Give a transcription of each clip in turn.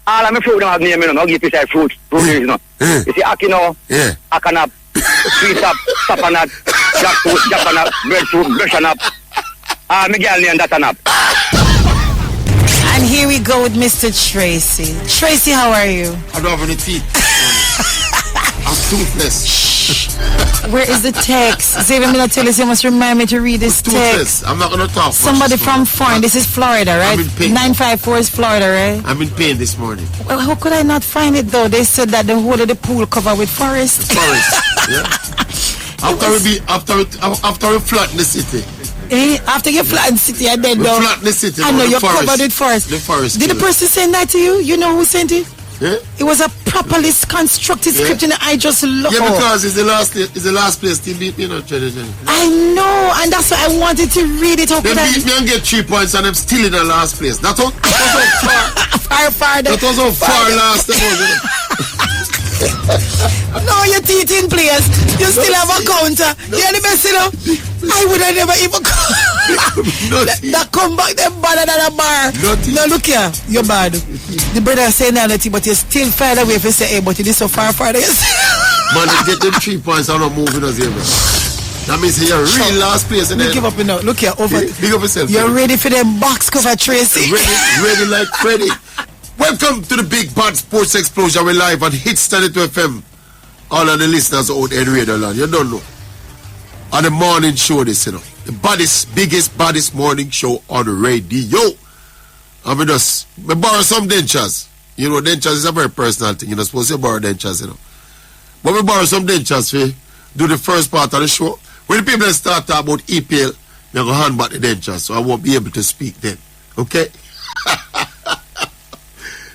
All of my fruit don't have name, you know. I'll give you say fruit, you know. You see, Akino, Akanap, sweet up, sapanat, jackfruit, japanap, breadfruit, brushanap. Miguel name that an up. And here we go with Mr. Tracey. Tracey, how are you? I don't have any teeth. I'm toothless. Where is the text? Xavier Miller tell us you must remind me to read this text. I'm not going to talk. Somebody from foreign. This is Florida, right? 954 is Florida, right? I'm in pain this morning. Well, how could I not find it though? They said that the whole of the pool covered with forest. Yeah. After we flatten the city. After you flatten the city, I then know. Flatten the city. I know you're covered with forest. The forest. Did the person send that to you? You know who sent it? Yeah. It was a properly constructed script, and I just love. Yeah, because it's the last place team beat me, I know, and that's why I wanted to read it. They beat me and get 3 points, and I'm still in the last place. That was how far. That was how far last it was. No, you're teaching players. You still have a counter. You're the best, you know. I would have never even that come back them better than a bar. No, look here, you're bad. The brother saying that, but you still far away if you say, hey, but it is so far. Man, they get them 3 points and not moving us here, man. That means you're real last place. And give up now. Look here, over. Big up yourself. You're ready for them box cover, Tracey. Ready like Freddy. Welcome to the Big Bad Sports Explosion. We're live on Hits 92 FM. All of the listeners out there in Radio Land, you don't know. On the morning show, this, you know. The baddest morning show on the radio. I mean, we borrow some dentures. You know, dentures is a very personal thing. You're not supposed to borrow dentures, you know. But we borrow some dentures for do the first part of the show. When the people start talking about EPL, they're going to hand back the dentures, so I won't be able to speak then. Okay?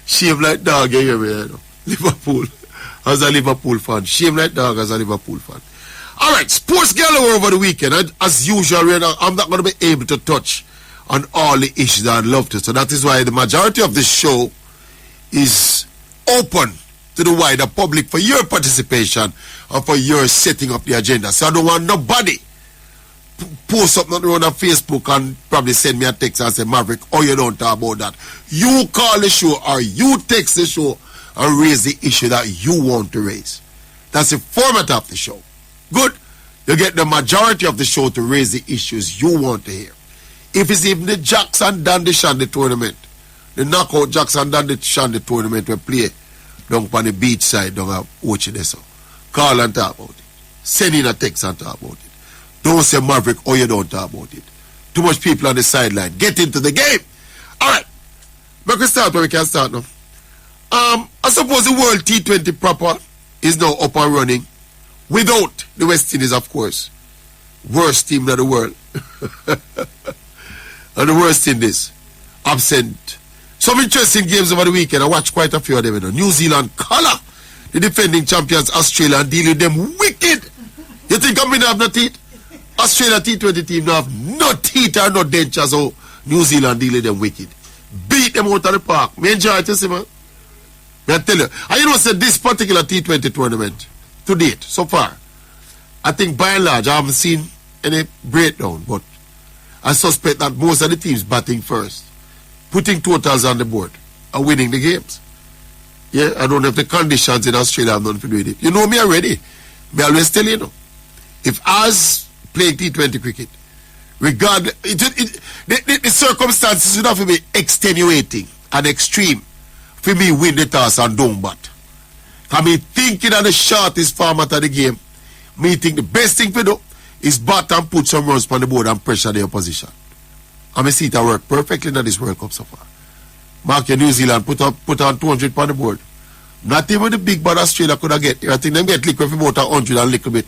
Shame like dog, you hear me, you know. Liverpool. As a Liverpool fan. Shame like dog as a Liverpool fan. Alright, sports galore over the weekend. As usual, I'm not going to be able to touch on all the issues I'd love to. So that is why the majority of the show is open to the wider public for your participation and for your setting up the agenda. So I don't want nobody post something on Facebook and probably send me a text and say, Maverick, oh, you don't talk about that. You call the show or you text the show and raise the issue that you want to raise. That's the format of the show. Good. You get the majority of the show to raise the issues you want to hear. If it's even the Jackson Dandy Shandy tournament, the knockout Jackson Dandy Shandy tournament we play down on the beach side, down at Ochideso. Call and talk about it. Send in a text and talk about it. Don't say Maverick, or you don't talk about it. Too much people on the sideline. Get into the game. Alright. But we start where we can start now. I suppose the World T20 proper is now up and running without the West Indies, of course. Worst team in the world. And the West Indies absent. Some interesting games over the weekend. I watched quite a few of them. You know. New Zealand color the defending champions Australia and deal with them wicked. You think I'm going to have no teeth? Australia T20 team now have no teeth or no dentures, so New Zealand deal with them wicked. Beat them out of the park. Me enjoy it, you see, man. I tell you. And you know, said this particular T20 tournament, to date, so far, I think by and large, I haven't seen any breakdown, but I suspect that most of the teams batting first, putting totals on the board, are winning the games. Yeah, I don't know if the conditions in Australia have nothing to do with it. You know me already. Me always tell you, if us playing T20 cricket, regardless, the circumstances would have to be extenuating and extreme for me win the toss and don't bat. I mean, thinking of the shortest format of the game, me think the best thing to do is bat and put some runs on the board and pressure the opposition. I mean, see it work perfectly in this World Cup so far. Mark your New Zealand put on 200 on the board. Not even the big bad Australia could have get. I think them get liquid for about 100 and a little bit.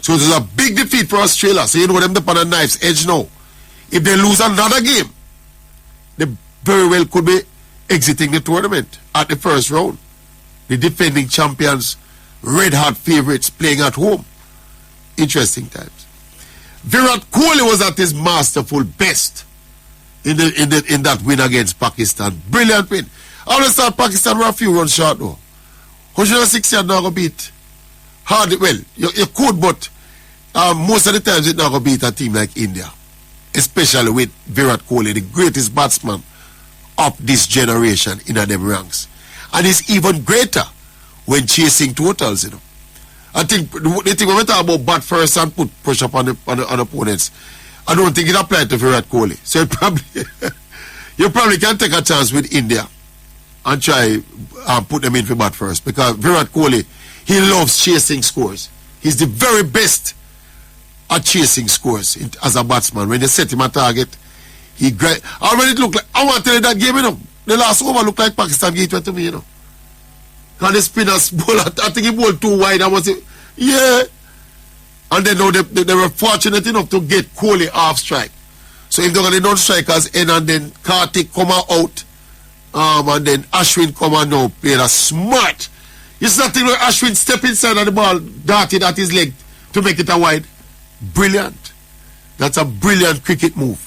So it was a big defeat for Australia. So you know them upon a knife's edge now. If they lose another game, they very well could be exiting the tournament at the first round. The defending champions, red hot favorites playing at home. Interesting times. Virat Kohli was at his masterful best in that win against Pakistan. Brilliant win. I understand Pakistan were a few runs short though. 106 yards not going to beat. Hardly, well, you could, but most of the times it's not going to beat a team like India. Especially with Virat Kohli, the greatest batsman of this generation in them ranks. And it's even greater when chasing totals, you know. I think the thing when we talk about bat first and put pressure on opponents, I don't think it applies to Virat Kohli. So you probably can take a chance with India and try put them in for bat first, because Virat Kohli, he loves chasing scores. He's the very best at chasing scores as a batsman. When they set him a target, he great. Already it looked like, I want to tell you that game, you know, the last over looked like Pakistan gateway to me, you know. And the spinners bowled, I think he bowled too wide. I was yeah. And then now they were fortunate enough to get Kohli off strike. So if they're going to non-strikers in, and then Karthik come out, and then Ashwin come out now, played a smart. It's nothing like Ashwin step inside of the ball, darted at his leg to make it a wide. Brilliant. That's a brilliant cricket move.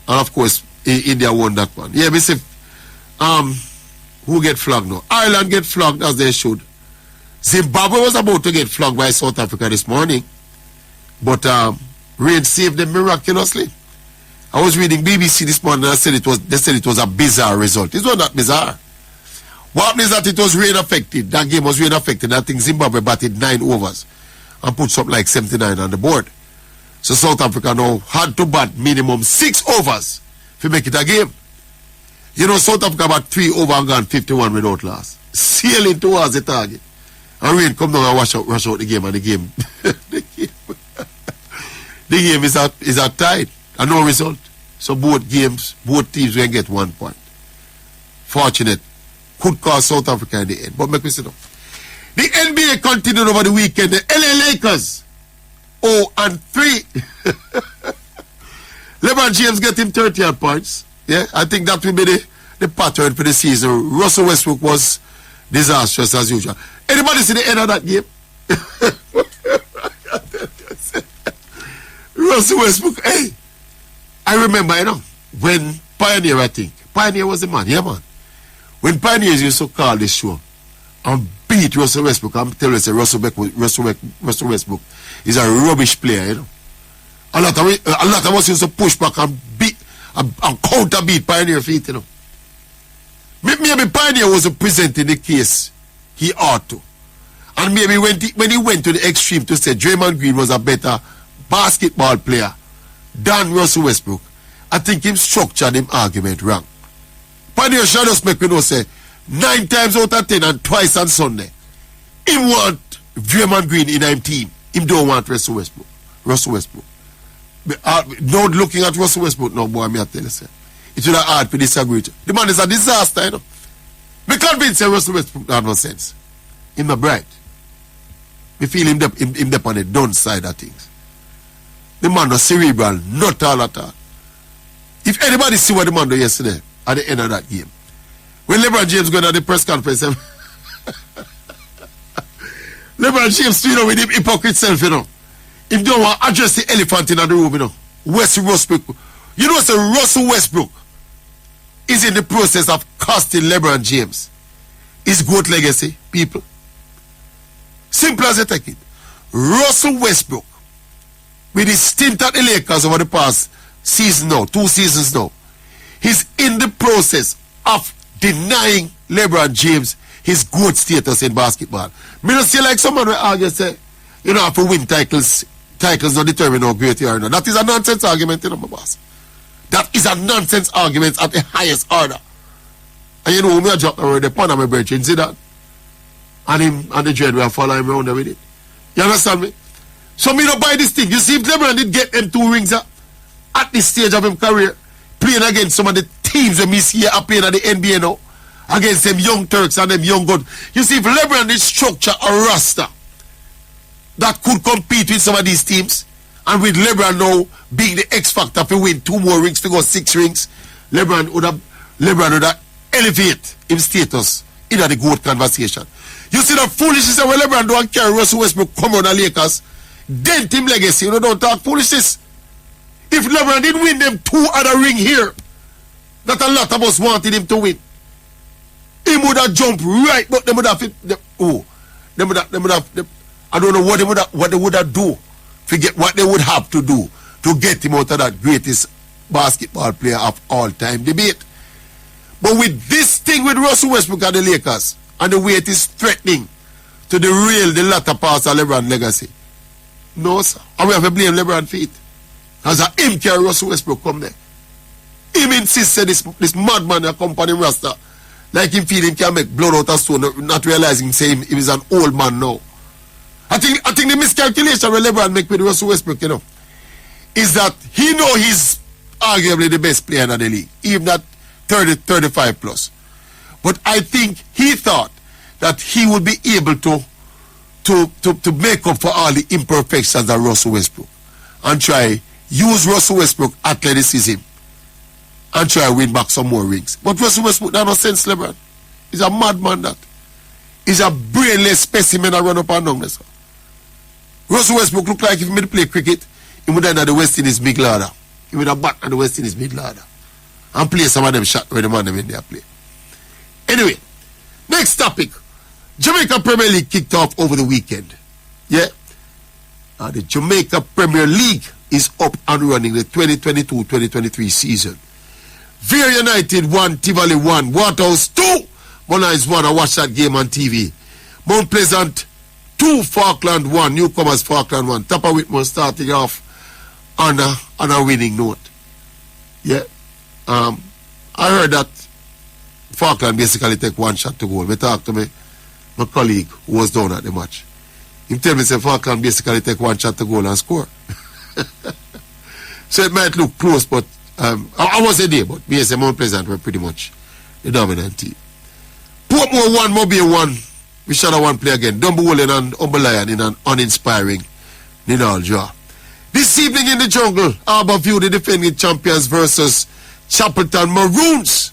And of course, India won that one. Yeah, we see, who get flogged now? Ireland get flogged as they should. Zimbabwe was about to get flogged by South Africa this morning, but rain saved them miraculously. I was reading BBC this morning and they said it was a bizarre result. It was not bizarre. What happened is that it was rain affected. That game was rain affected. I think Zimbabwe batted 9 overs and put something like 79 on the board. So South Africa now had to bat minimum 6 overs to make it a game. You know, South Africa bat 3 over and gone 51 without loss, sailing towards the target. And rain come down and rush out the game, and the game the game is at tied and no result. So both teams will get 1 point. Fortunate. Could cost South Africa in the end. But make me sit down. The NBA continued over the weekend. The LA Lakers 0-3. LeBron James get him 30 points. Yeah, I think that will be the pattern for the season. Russell Westbrook was disastrous as usual. Anybody see the end of that game? Russell Westbrook, hey, I remember, you know, when Pioneer, I think, Pioneer was the man, yeah, man. When Pioneers used to call this show and beat Russell Westbrook, I'm telling you, Russell Westbrook is a rubbish player, you know. A lot of us used to push back and beat and counter beat Pioneer feet, you know. Maybe Pioneer was presenting the case he ought to. And maybe when he went to the extreme to say Draymond Green was a better basketball player than Russell Westbrook, I think him structured him argument wrong. Pioneer shall just make me know, say 9 times out of 10 and twice on Sunday, him want Draymond Green in him team. Him don't want Russell Westbrook. Not looking at Russell Westbrook, no boy, me I tell you, say, it would have hard to disagree with you. The man is a disaster, you know. Me convinced that Russell Westbrook have no sense. Him not bright. Me feel him dep on the done side of things. The man was cerebral, not all at all. If anybody see what the man did yesterday at the end of that game, when LeBron James going at the press conference, LeBron James stood with him hypocrite self, you know. If don't want to address the elephant in the room, you know. Russell Westbrook. You know, say Russell Westbrook is in the process of costing LeBron James his GOAT legacy, people. Simple as you take it. Russell Westbrook, with his stint at the Lakers over the past season now, 2 seasons now, he's in the process of denying LeBron James his GOAT status in basketball. Me not see like someone will argue, say, you know, have to win titles don't determine how great you are. No. That is a nonsense argument, you know, my boss. That is a nonsense argument at the highest order. And you know, me I drop the pun on my brethren, see that? And him and the dread will follow him around with it. You understand me? So me don't buy this thing. You see, if LeBron did get them 2 rings at this stage of his career, playing against some of the teams that we see here playing at the NBA now, against them young Turks and them young God. You see, if LeBron did structure a roster that could compete with some of these teams, and with LeBron now being the X factor to win 2 more rings to go 6 rings, LeBron would have elevate his status in the GOAT conversation. You see the foolishness when LeBron don't carry Russell Westbrook come on the Lakers, dent him legacy. You know, don't talk foolishness. If LeBron didn't win them 2 other ring here, that a lot of us wanted him to win, he would have jumped right, but they would have I don't know what they would have do. Forget what they would have to do to get him out of that greatest basketball player of all time debate. But with this thing with Russell Westbrook and the Lakers and the way it is threatening to the latter parts of LeBron's legacy. No, sir. And we have to blame LeBron for it. As a him carry Russell Westbrook come there. Him insists that this madman that come on him Rasta. Like him feel him can make blood out of stone, not realizing say he is an old man now. I think the miscalculation where LeBron make with Russell Westbrook, you know, is that he know he's arguably the best player in the league, even at 30, 35 plus. But I think he thought that he would be able to make up for all the imperfections of Russell Westbrook and try use Russell Westbrook athleticism and try to win back some more rings. But Russell Westbrook, that no sense, LeBron. He's a madman, that. He's a brainless specimen that run up and down this. Russell Westbrook look like if he made play cricket, he would end at the West Indies big ladder. He would have bat at the West Indies big ladder. And play some of them shot where the man them in there play. Anyway, next topic. Jamaica Premier League kicked off over the weekend. Yeah? The Jamaica Premier League is up and running the 2022-2023 season. Vere United 1, Tivoli 1, Waterhouse 2. Monai's 1, I watched that game on TV. Mount Pleasant 2, Falkland 1, Newcomers Falkland 1. Tapa Whitmore starting off on a winning note. Yeah. I heard that Falkland basically take one shot to goal. I talked to my colleague who was down at the match. He tell me say Falkland basically take one shot to goal and score. So it might look close, but I wasn't there, but me and Mount Pleasant were pretty much the dominant team. Portmore 1, Mobile 1. We shot a one play again. Dumbarton and Umbalayan in an uninspiring nil draw. This evening in the jungle, Harbourview, the defending champions versus Chapelton Maroons.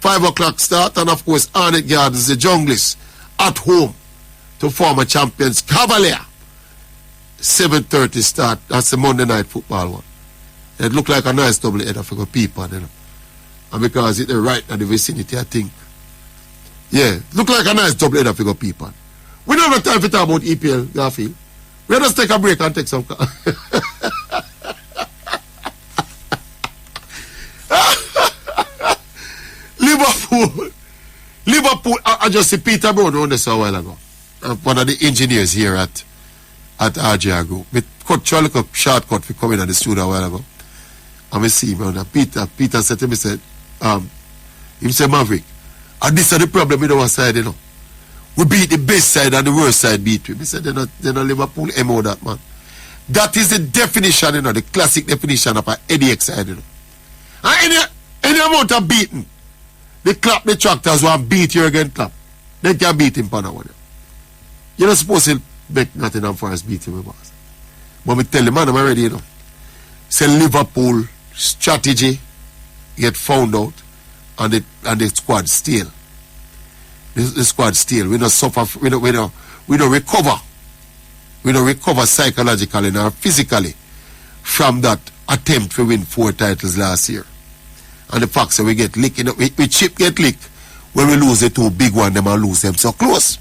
5 o'clock start, and of course Arnett Gardens, the junglists, at home to former champions Cavalier. 7:30 start. That's the Monday night football one. It looked like a nice double header for people, you know. And because it's right in the vicinity, I think. Yeah, look like a nice double header for people. We don't have time to talk about EPL, Garfield. We'll just take a break and take some. Liverpool, I just see Peter Brown on this a while ago. One of the engineers here at RJR Group. We try to look a shortcut for coming at the studio a while ago. And we see him and Peter said to me, he said, Maverick, and this is the problem with our side, you know. We beat the best side and the worst side beat him. He said, they're not Liverpool MO that, man. That is the definition, you know, the classic definition of an headache side, you know. And any amount of beating, they clap the tractors want beat you again clap. They can beat him for that one. You're not supposed to bet Nottingham Forest beat him, boss. But we tell the man, I'm already, you know. Say Liverpool strategy get found out and the squad steal. The squad steal. We don't suffer, we don't recover. We don't recover psychologically nor physically from that attempt to win 4 titles last year. And the fact that we get licked, you know, we chip get licked when we lose the 2 big ones, them and lose them so close.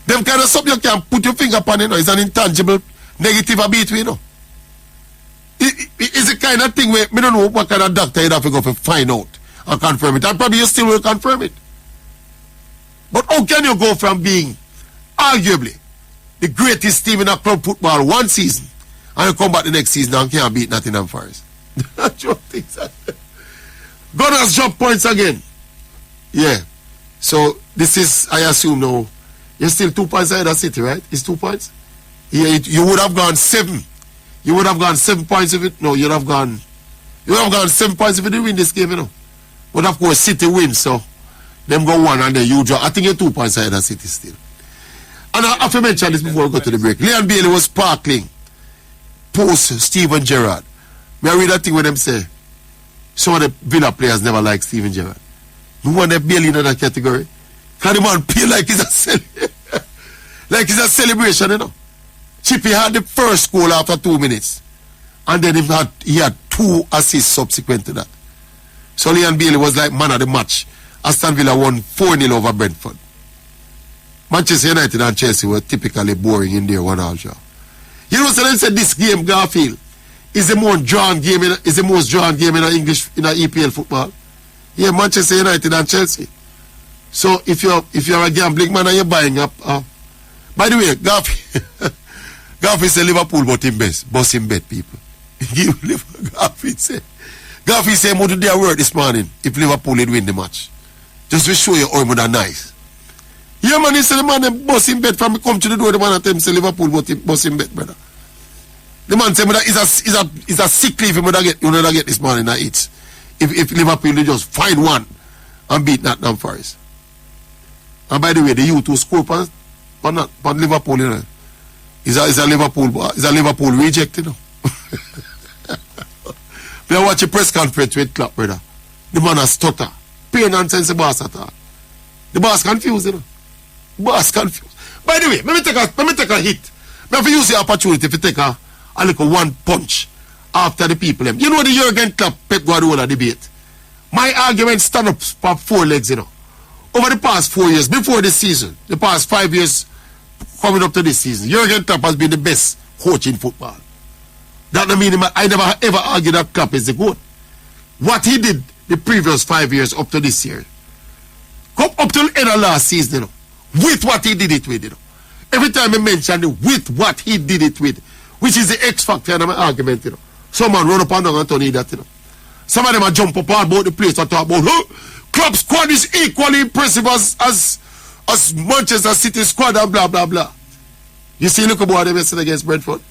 Them kind of something you can put your finger upon, you know, it's an intangible negative beat, you know. It's the kind of thing where we don't know what kind of doctor you'd have to go to find out and confirm it. And probably you still will confirm it. But how can you go from being arguably the greatest team in a club football one season and you come back the next season and can't beat Nottingham Forest? Gunners drop points again. Yeah. So this is, I assume now, you're still 2 points ahead of City, right? It's 2 points? Yeah, you would have gone 7. You would have gone 7 points if it. No, you'd have gone 7 points if you didn't win this game, you know. But of course, City wins, so them go 1 and then you draw. I think you're 2 points ahead of City still. And I have to mention this before we go to the break. Leon Bailey was sparkling post Steven Gerrard. May I read that thing where them say some of the Villa players never like Steven Gerrard. We want them Bailey in that category. Can the man play like it's a celebration, you know? Chippy had the first goal after 2 minutes. And then he had 2 assists subsequent to that. So Leon Bailey was like man of the match. Aston Villa won 4-0 over Brentford. Manchester United and Chelsea were typically boring in their 1-all draw. You know, so they said this game, Garfield, is the most drawn game in English, in EPL football. Yeah, Manchester United and Chelsea. So if you're a gambling man and you're buying up, by the way, Gaffy say Liverpool but him best, boss him bet people. Gaffy say more to their word this morning if Liverpool would win the match. Just to show you how much nice. Yeah man, he say the man them boss him bet from come to the door, the man at them say Liverpool but him boss him bet, brother. The man say is a sick leave him you get this morning that it's if Liverpool they just find one and beat Nottingham Forest. And by the way, the youth who score on Liverpool, you know, is a Liverpool reject, you know. We watch a press conference with Klopp, brother. The man has stutter. Pure nonsense, the boss at all. The boss confused, you know. The boss confused. By the way, let me take a hit. Let me use the opportunity to take a little one punch after the people. You know the Jurgen Klopp Pep Guardiola debate. My argument stand up for 4 legs, you know. Over the past 4 years, before this season, the past 5 years coming up to this season, Jurgen Klopp has been the best coach in football. That don't mean I never ever argued that Klopp is the GOAT. What he did the previous 5 years up to this year, come up to the end of last season, you know, with what he did it with, you know. Every time I mention it, with what he did it with, which is the X factor in my argument, you know. Someone run up and down and turn that, you know. Some of them are jump up about the place and talk about, Klopp's squad is equally impressive as Manchester City squad and blah, blah, blah. You see, look about them yesterday against Brentford.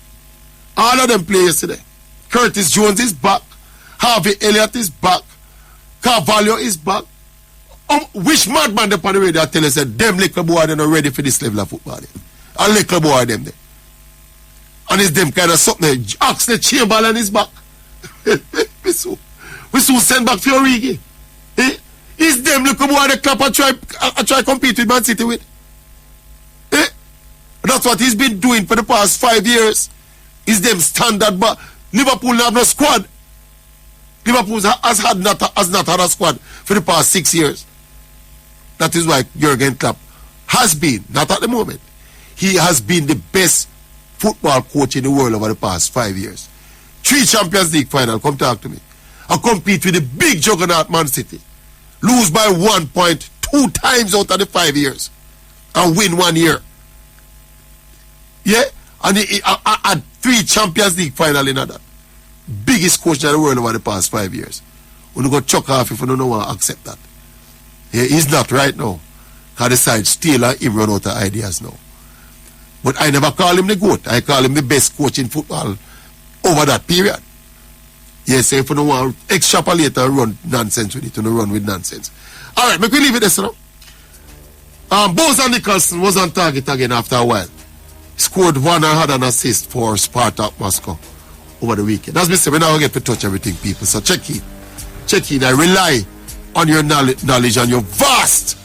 All of them play yesterday. Curtis Jones is back. Harvey Elliott is back. Carvalho is back. Which madman the on the radio tell us that them little boy are not ready for this level of football. A little boy them there. And it's them kind of something. Oxley Chamberlain is back. we soon send back Fiorigi. Eh? It's them little boy the Klopp I try compete with Man City with. Eh? That's what he's been doing for the past 5 years. Is them standard, but Liverpool have no squad. Liverpool has not had a squad for the past 6 years. That is why Jurgen Klopp has been, not at the moment, he has been the best football coach in the world over the past 5 years. 3 Champions League final, come talk to me. I compete with the big juggernaut Man City. Lose by 1 point 2 times out of the 5 years. And win 1 year. Yeah? And I had 3 Champions League final in that. Biggest coach in the world over the past 5 years. When you go chuck off if you don't want to accept that. Yeah, he's not right now. Because the side still him run out of ideas now. But I never call him the GOAT. I call him the best coach in football over that period. Yes, if you don't want to extrapolate and run nonsense with it, you don't run with nonsense. Alright, make we leave it this now. Boza Nicholson was on target again after a while. Scored 1 and had an assist for Spartak Moscow over the weekend. As we say, we now get to touch everything, people. So check in. I rely on your knowledge and your vast,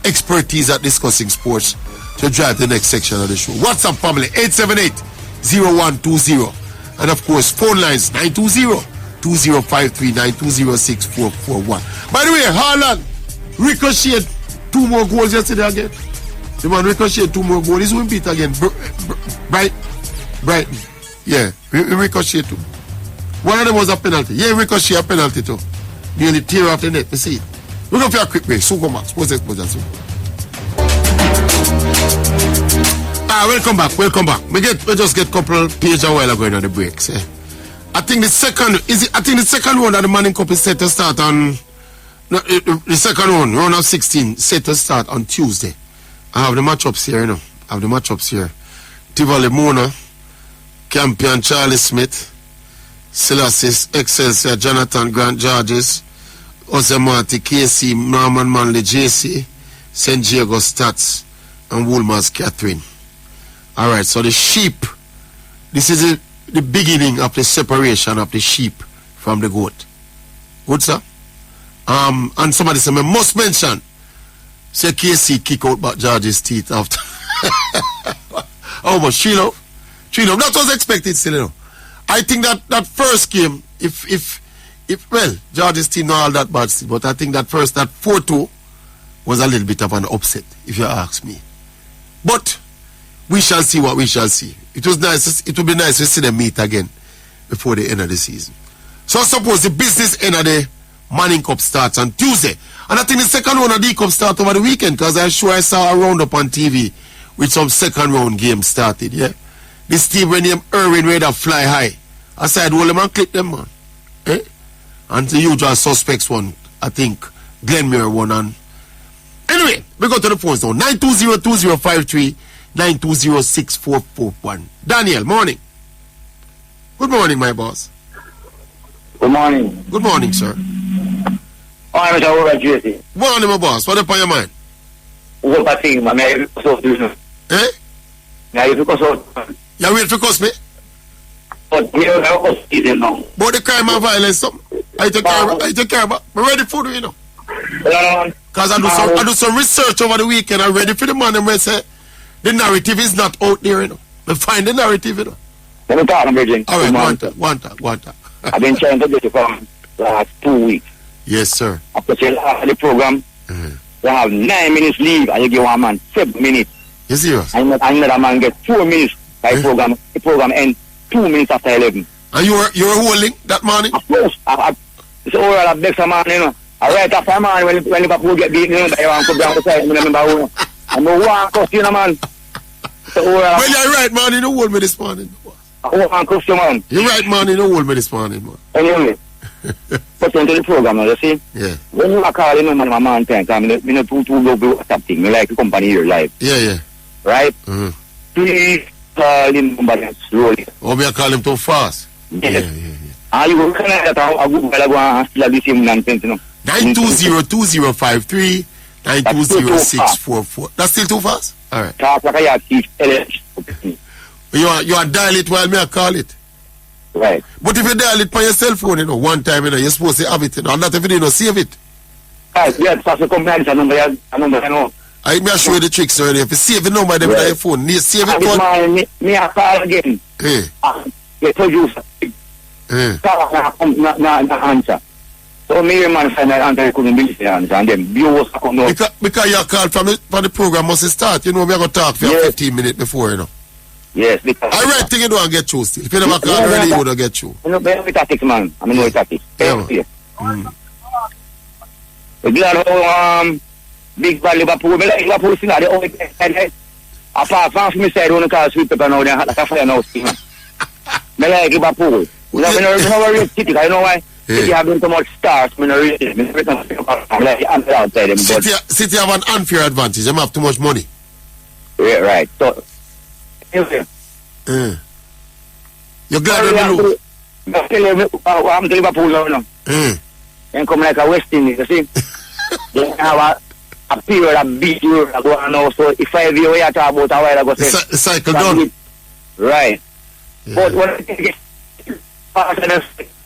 expertise at discussing sports to drive the next section of the show. WhatsApp family 878-0120. And of course, phone lines 920-2053-920-6441. By the way, Marlon ricocheted 2 more goals yesterday again. The man ricocheted 2 more goals. He's win beat again. Brighton. Yeah, ricocheted 2. One of them was a penalty. Yeah, ricochet a penalty too. Nearly tear off the net. You see it. We're going for a quick break. So go back. Sports Exposure. Welcome back. We just get couple page a while ago on the breaks. I think the second one that the Manning Cup is set to start on. No, the second one, round of 16, set to start on Tuesday. I have the matchups here, Tivoli Mona, Campion Charlie Smith, Selassie Excelsior, Jonathan Grant Georges, Osemati, KC, Norman Manley, JC, St. Diego Stats, and Woolmer's Catherine. Alright, so the sheep, this is the beginning of the separation of the sheep from the goat. Good, sir? And somebody said, I must mention, say KC kick out back George's teeth after. Oh, but Trilo, that was expected still, you know. I think that first game, if George's team not all that bad still, but I think that 4-2 was a little bit of an upset, if you ask me. But we shall see what we shall see. It would be nice to see them meet again before the end of the season. So suppose the business end of the Manning Cup starts on Tuesday. And I think the second round of D Cup starts over the weekend, because I'm sure I saw a roundup on TV with some second round games started, yeah. This team when named Irwin ready to fly high. I said, hold them and clip them, man. Eh? And the usual suspects one, I think Glenmere won on. Anyway, we go to the phones now. 920-2053, 920-6441. Daniel, morning. Good morning, my boss. Good morning. Good morning, sir. I'm Mr. Tracey. Morning, my boss. What up on your mind? What I think, man, I so do you. Eh? I because so. You wait for cuss me? But we don't have us eating now. But the crime and violence, something. I take care of it. I'm ready for it, you know. Because I do some research over the weekend. I'm ready for the man and I say the narrative is not out there, you know. I find the narrative, you know. Let me talk, Virgin. All right, one time. I've been trying to get you from last 2 weeks. Yes, sir. After the program, you have 9 minutes leave and you give one man 7 minutes. You serious? And another man get 4 minutes by the program ends 2 minutes after 11. And you're holding that morning? Of course. It's all right, I beg some man, you know. I right after a man when Liverpool get beaten, you know, by one club down the side, I remember who. I know one customer, man. So, well, you're right, man, you don't hold me this morning. One customer, man. You're right, man, you don't hold me this morning, man. Anyway, put into the program now, you see? Yeah. When you are calling me, man, my man, time, I mean, too go WhatsApp thing. I like the company here live. Yeah. Right? Please call him somebody slowly. Oh, me I call him too fast? Yes. Yeah. And you can that I go still the same nonsense, you know. 920-2053, 920-644. That's still too fast? All right. Talk like I teach. You are dial it while me I call it. Right. But if you dial it by your cell phone, you know, one time, you know, you're supposed to have it, you know, and not if you don't save it. Right, yeah, so come back, a number, you know. I may show you the tricks already. If you save the number them on your phone, you save it one. Me I call again. You told you, not answer. So me man find that answer couldn't believe the answer, and then viewers come out. Because your call from the program must start. You know, we are going to talk for 15 minutes before, you know. Yes, because I right thing you don't get through still. If you never call already, you wouldn't get through. You know, better tactics, man. I mean, no tactics. Yeah. We're glad how big bad Liverpool. Liverpool is not the only thing. Apart from me side, when you call sweet pepper now, they have like a fire now. I like Liverpool. You know, I know City. I know why. City have been so much stars. I like outside them. City have an unfair advantage. They have too much money. Yeah, right. So, you're glad when you lose? I'm to Liverpool now. And come like a West Indies, you see? They have a period of beat you go on now. So if 5 years we are talking about a while ago, the cycle done. Right. Yeah. But when I get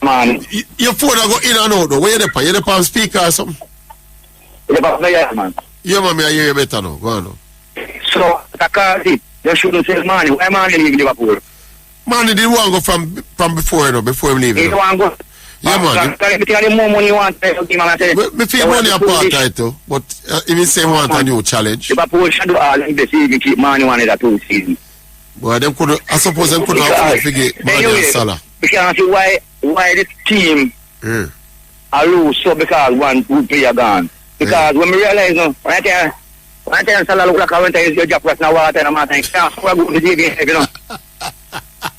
man, your phone will go in and out though. Where you there? You there on speaker or something? Yeah, man. Yeah, man, I hear you better now. Go on now. So, they shouldn't say money. Why money leave Liverpool? Money didn't want to go from before, you know, before him leaving. He don't want to go. Yeah, man. The more money you want, me feel money apart, too. But if you say want a new challenge. Liverpool should do all of this season, keep money one of the 2 seasons. Well, them could, I suppose them could have figured money and Salah. Because see why this team are lose so because one good player gone. Because when we realize, no, when I tell Salah look like a winter is your job right now, water and a matter, and can't score good this evening, you know.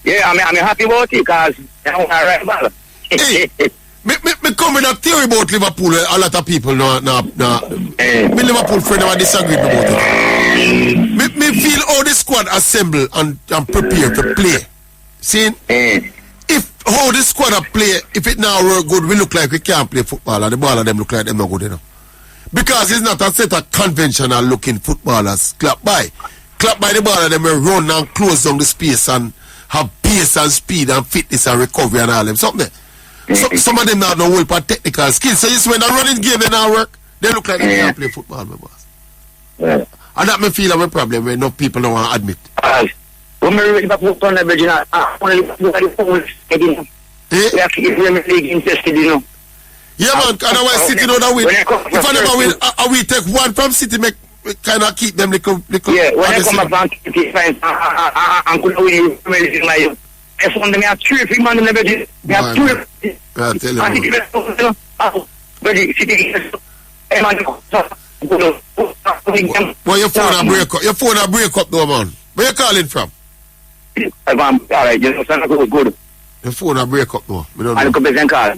Yeah, I'm happy about it because I don't want to write ball. Hey, me come with a theory about Liverpool. A lot of people me Liverpool friend never disagree about it. Me feel how the squad assemble and prepare to play. See, if how the squad play, if it now work good, we look like we can't play football, and the ball of them look like them not good enough. Because it's not a set of conventional looking footballers clap by the ball of them will run and close down the space and have pace and speed and fitness and recovery and all them something. So, some of them not know well for technical skills. So you see when they running game they now work, they look like they can't play football, my boss. Yeah. And that me feel a problem where enough people don't want to admit. When we Liverpool turn the Virgin, we have to get Premier League interested, you know. Yeah, man, otherwise City know that win. If I never win, we take one from City, make kind of keep them little. Yeah, when they come back from City, and could win Premier League like you. If one of them have 3 man in the Virgin, they have 2. I tell you. Well, your phone a break up. Your phone a break up though, man. Where you calling from? Alright, you know, son, good. Your phone a break up though. We don't And know. the company call,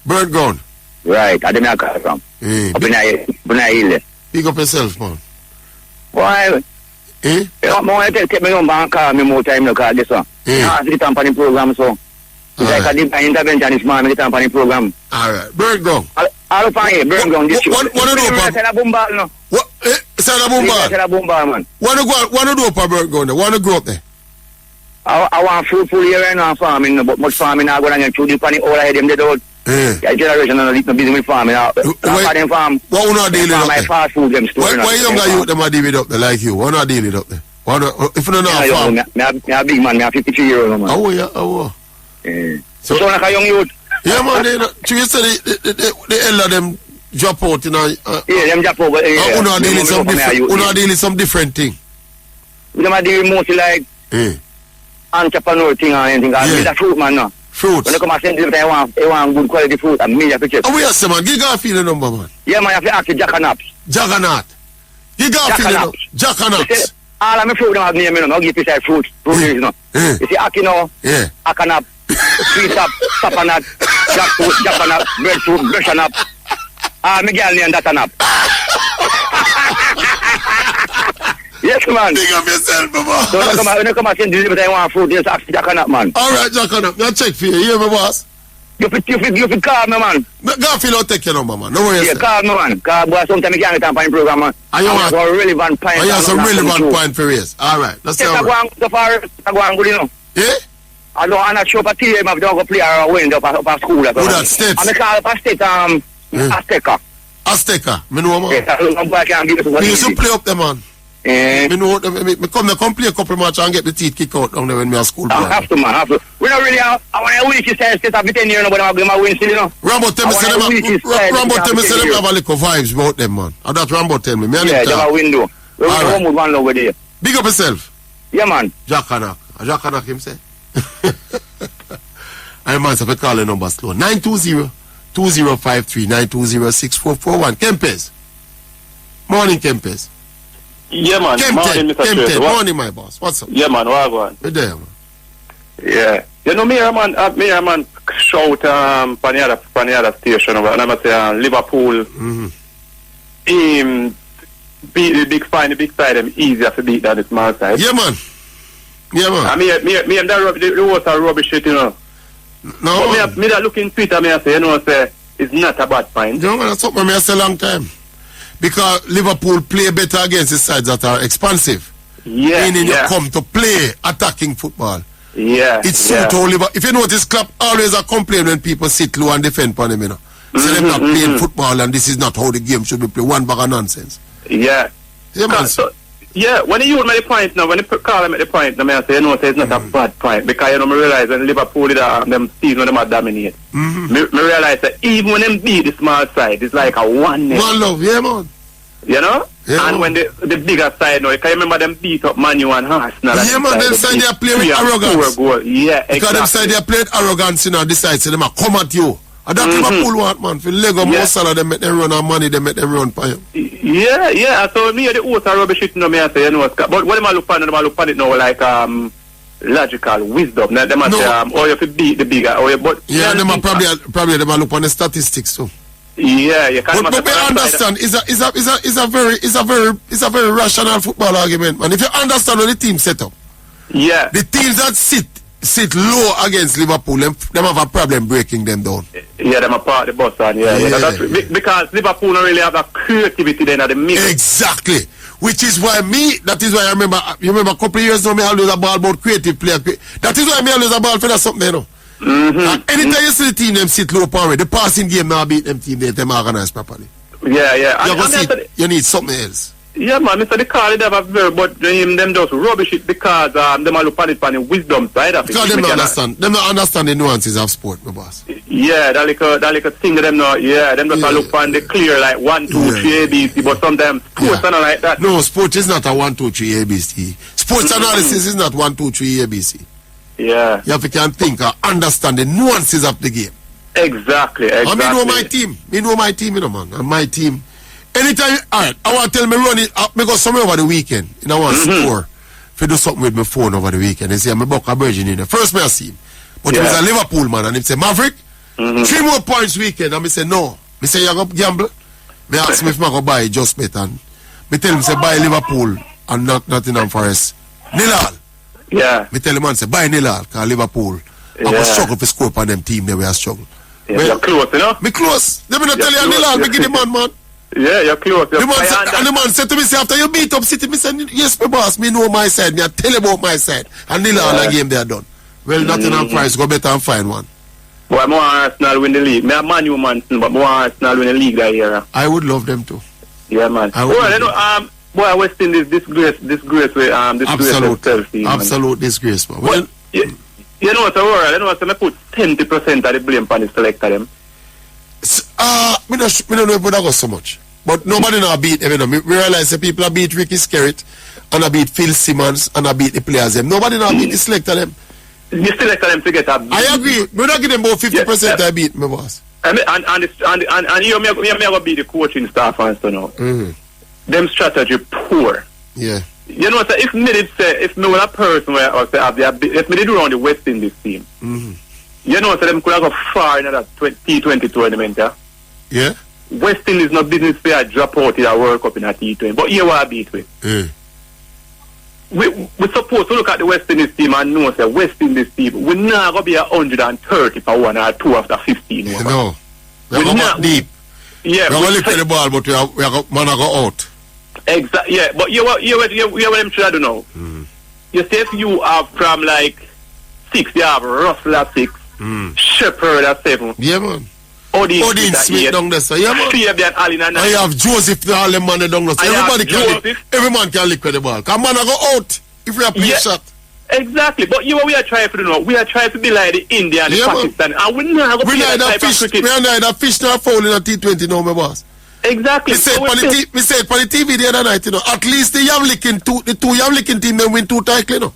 Bird Bird. Right, I didn't call from. Up in a hill. Pick up yourself, man. Why? Eh? I want to take me number and call me more time, call this one. I get on the program, so. It's like a different intervention this man, get on the program. Alright, Bird Gong. I'll find it, Bird Gong. What do you do, what? Say a boom ball, man. What do you do for Bird Gong? What do you grow up there? I want fruitful here right now farming, but much farming I go and get through the funny all I had them dead out. Yeah, generation no busy with farming. Farm. What we not dealing up there? Fast food them store. Why younger youth them are dealing up there like you? Why not dealing up there? If you don't know farm. Me a big man, me a 53 years old man. Oh. So like a young youth. Yeah man, you say the elder them drop out, you know. Yeah, them drop out. Who not dealing some different thing? We them are dealing mostly like entrepreneur thing or anything. Because it's a fruit man no. Fruit. When you come and send them, they want good quality fruit and media pictures. Oh yes, man. Give Garfield the number, man. Yeah, man, you have to ask the Jackanaps. Give Garfield the number. Jackanaps. All of my fruit don't have name, you know. I'll give you say fruit, you know. You see, Akino, Akanap, Sweet Up, Sapanat, Jackfruit, Japanap, Breadfruit, Brushanap. My girl named Datanap. Yes, man. Big up yourself, boss. So when you come and send delivery, I want fruit, just ask Jackanapp, man. Alright, Jackanapp, I'll check for you. You hear me, boss? You fit call me, man. Garfield will take your number, man. No worries. Yeah, call me, man. Because boy, sometimes you can't get on the program, man. And you want some relevant point. And you have some relevant point for race. Alright, let's see how I go on good, you know. Yeah? I'm not sure for TV, but I don't go play or win up at school. Who that, States? I'm call up a state, Azteca. Azteca, me know, man. Yeah, we used to play up there, man. Me know, me come play a couple matches and get the teeth kicked out down there when me at school. I have to, man, have to. We don't really have, I want to win this state after 10 years, but I'm going to win still, you know. Rambo tell me say them have a little vibes about them, man. And that Rambo tell me. Yeah, they have a window. We have a one over there. Big up yourself. Yeah, man. Jackanack him say. I'm man, so if I call the number slow. 920-2053, 920-6441. Kempes. Morning, Kempes. Yeah, man. Morning, Mr. Tracey. Morning, my boss. What's up? Yeah, man. What are going? We're there, man. Yeah. You know, me, man, shout on the other station over, and I'm going to say Liverpool. Beat the big side, them easier to beat than the small side. Yeah, man. And me and the water rubbish shit, you know. No. But me that look in Twitter, I say, you know, say, it's not a bad point. You know, that's something I say a long time. Because Liverpool play better against the sides that are expansive. Yeah. Meaning you come to play attacking football. Yeah. It's so to Liverpool. If you notice, Klopp always a complain when people sit low and defend for them, you know. So they're not playing football and this is not how the game should be played. One bag of nonsense. Yeah. Yeah, man. So, yeah, when you make the point now, when you call them at the point, now I say, you know, it's not a bad point. Because, you know, I realize when Liverpool did them season, them are dominate. I realize that even when them beat the small side, it's like a 1-0. One love, yeah, man. You know? Yeah, and when the bigger side now, you can remember them beat up Man U and Arsenal. Yeah, man, them side they play with arrogance. Yeah, exactly. Because them side they play with arrogance, you know, this side, so them a come at you. And that Liverpool want, man. For Lego Mosala, they make them run our money, they make them run for you. Yeah. So me, the oath are rubbish shit, you know, me, I say, you know, but when them look on it now, like, logical wisdom. Now, them say, or you have to beat the bigger, or you, but... Yeah, them are probably them are look on the statistics, too. Yeah, you can't. But we understand, it's a very rational football argument, man. If you understand how the team set up, the teams that sit low against Liverpool, them have a problem breaking them down. Yeah, them are part of the bus, and that's because Liverpool don't really have a creativity then at the middle. Exactly. Which is why I remember, you remember a couple of years ago, me always a ball about creative player. That is why me always a ball for that something, you know. Anytime you see the team them sit low power, the passing game now beat them team, they them organized properly. Yeah. You need something else. Yeah, man, Mr. The Carly, they have a very, but them just rubbish it because them are look on it on the wisdom side of it. Because them don't understand the nuances of sport, my boss. Yeah, that like thing that them not, them just look on the clear like 1, 2, 3 ABC, but sometimes sports are not like that. No, sport is not a 1, 2, 3 ABC. Sports analysis is not 1, 2, 3 ABC. Yeah. You have to can think or understand the nuances of the game. Exactly. I know my team. Me know my team, you know, man. And my team. Anytime, alright, I want to tell me run it up, me go somewhere over the weekend. And I want to score. If you do something with my phone over the weekend, they say, I'm a buck a virgin in there. First, me I see him. But he was a Liverpool man, and he say, Maverick, 3 more points weekend. And I say, no. Me say, you go gamble? Me ask me if I go buy just bet. And me tell him, say, buy Liverpool and not Nottingham Forest. Nilal. Yeah. Me tell him, man, say, buy Nilal, because Liverpool. I go struggle to score on them team, they will struggle. Yeah, well, you're close, you know? Me close. They will tell you, Nilal, me give the man. Yeah, you're close. The man said to me, say, after you beat up City, me said, yes, my boss, me know my side. Me I tell you about my side. And Nilal, the game they are done. Well, Nottingham Forest go better and find one. Boy, more Arsenal win the league. Me a Man U man, but more Arsenal win the league that year. I would love them too. Yeah, man. Boy, West Indies disgrace with absolute disgrace, man. Well, you know what's a world? You know what's I put 70% of the blame on the selector them. Me don't know if that goes so much. But nobody now beat them, you know. We realize that people beat Ricky Skerritt and I beat Phil Simmons and I beat the players them. Nobody now beat the selector them. You selector them to get a beat. I agree. We don't give them about 50% I beat, my boss. And you may go beat the coaching staff and so now. Them strategy poor. Yeah. You know, so if me did say, if me was a person where I say, if me did run the West Indies team, you know, so them could have go far in that T20 tournament, yeah? Yeah. West Indies no business fair drop out in a World Cup in a T20, but here what I beat with. We're supposed to look at the West Indies team and know that West Indies team, we're not going to be 130 for 1 or 2 after 15. No. We're not deep. Yeah. We're going to play the ball, but we are going to go out. Exactly. Yeah, but you what them try to know. You say if you have from like 6, you have Russell at 6, Shepherd at 7. Yeah, man. Odin Smith down there, so yeah, man. Fabian Allen and I have Joseph the Harlem man down there, so every man can lick with the ball. Come on, I go out if we are playing shot. Exactly, but you know we are trying to do now. We are trying to be like the India and the Pakistan, and we're not going to play that type of cricket. We are neither fish nor fowl in a T20 now, my boss. Exactly. We said on the TV the other night, you know, at least the two Yamlikin team may win 2 titles, you know.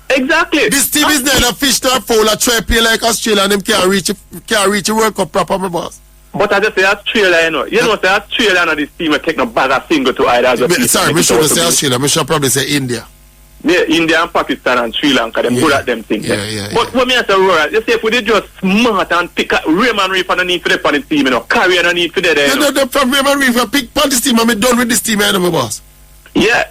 Exactly. This team is neither fish nor fowl. I try to play like Australia and them can't reach a World Cup proper, my boss. But as I say, Australia, you know, say Australia and this team will take no bag a single to either. Sorry, we shouldn't say Australia. We should probably say India. Yeah, India and Pakistan and Sri Lanka, them good at them things. But when me say, Rory, you say if we did just smart and pick up Raymond Reef and the need for the on the team, you know, carry on the need for the there. No, from Raymond Reef, I pick on this team and I'm done with this team, you know, my boss. Yeah.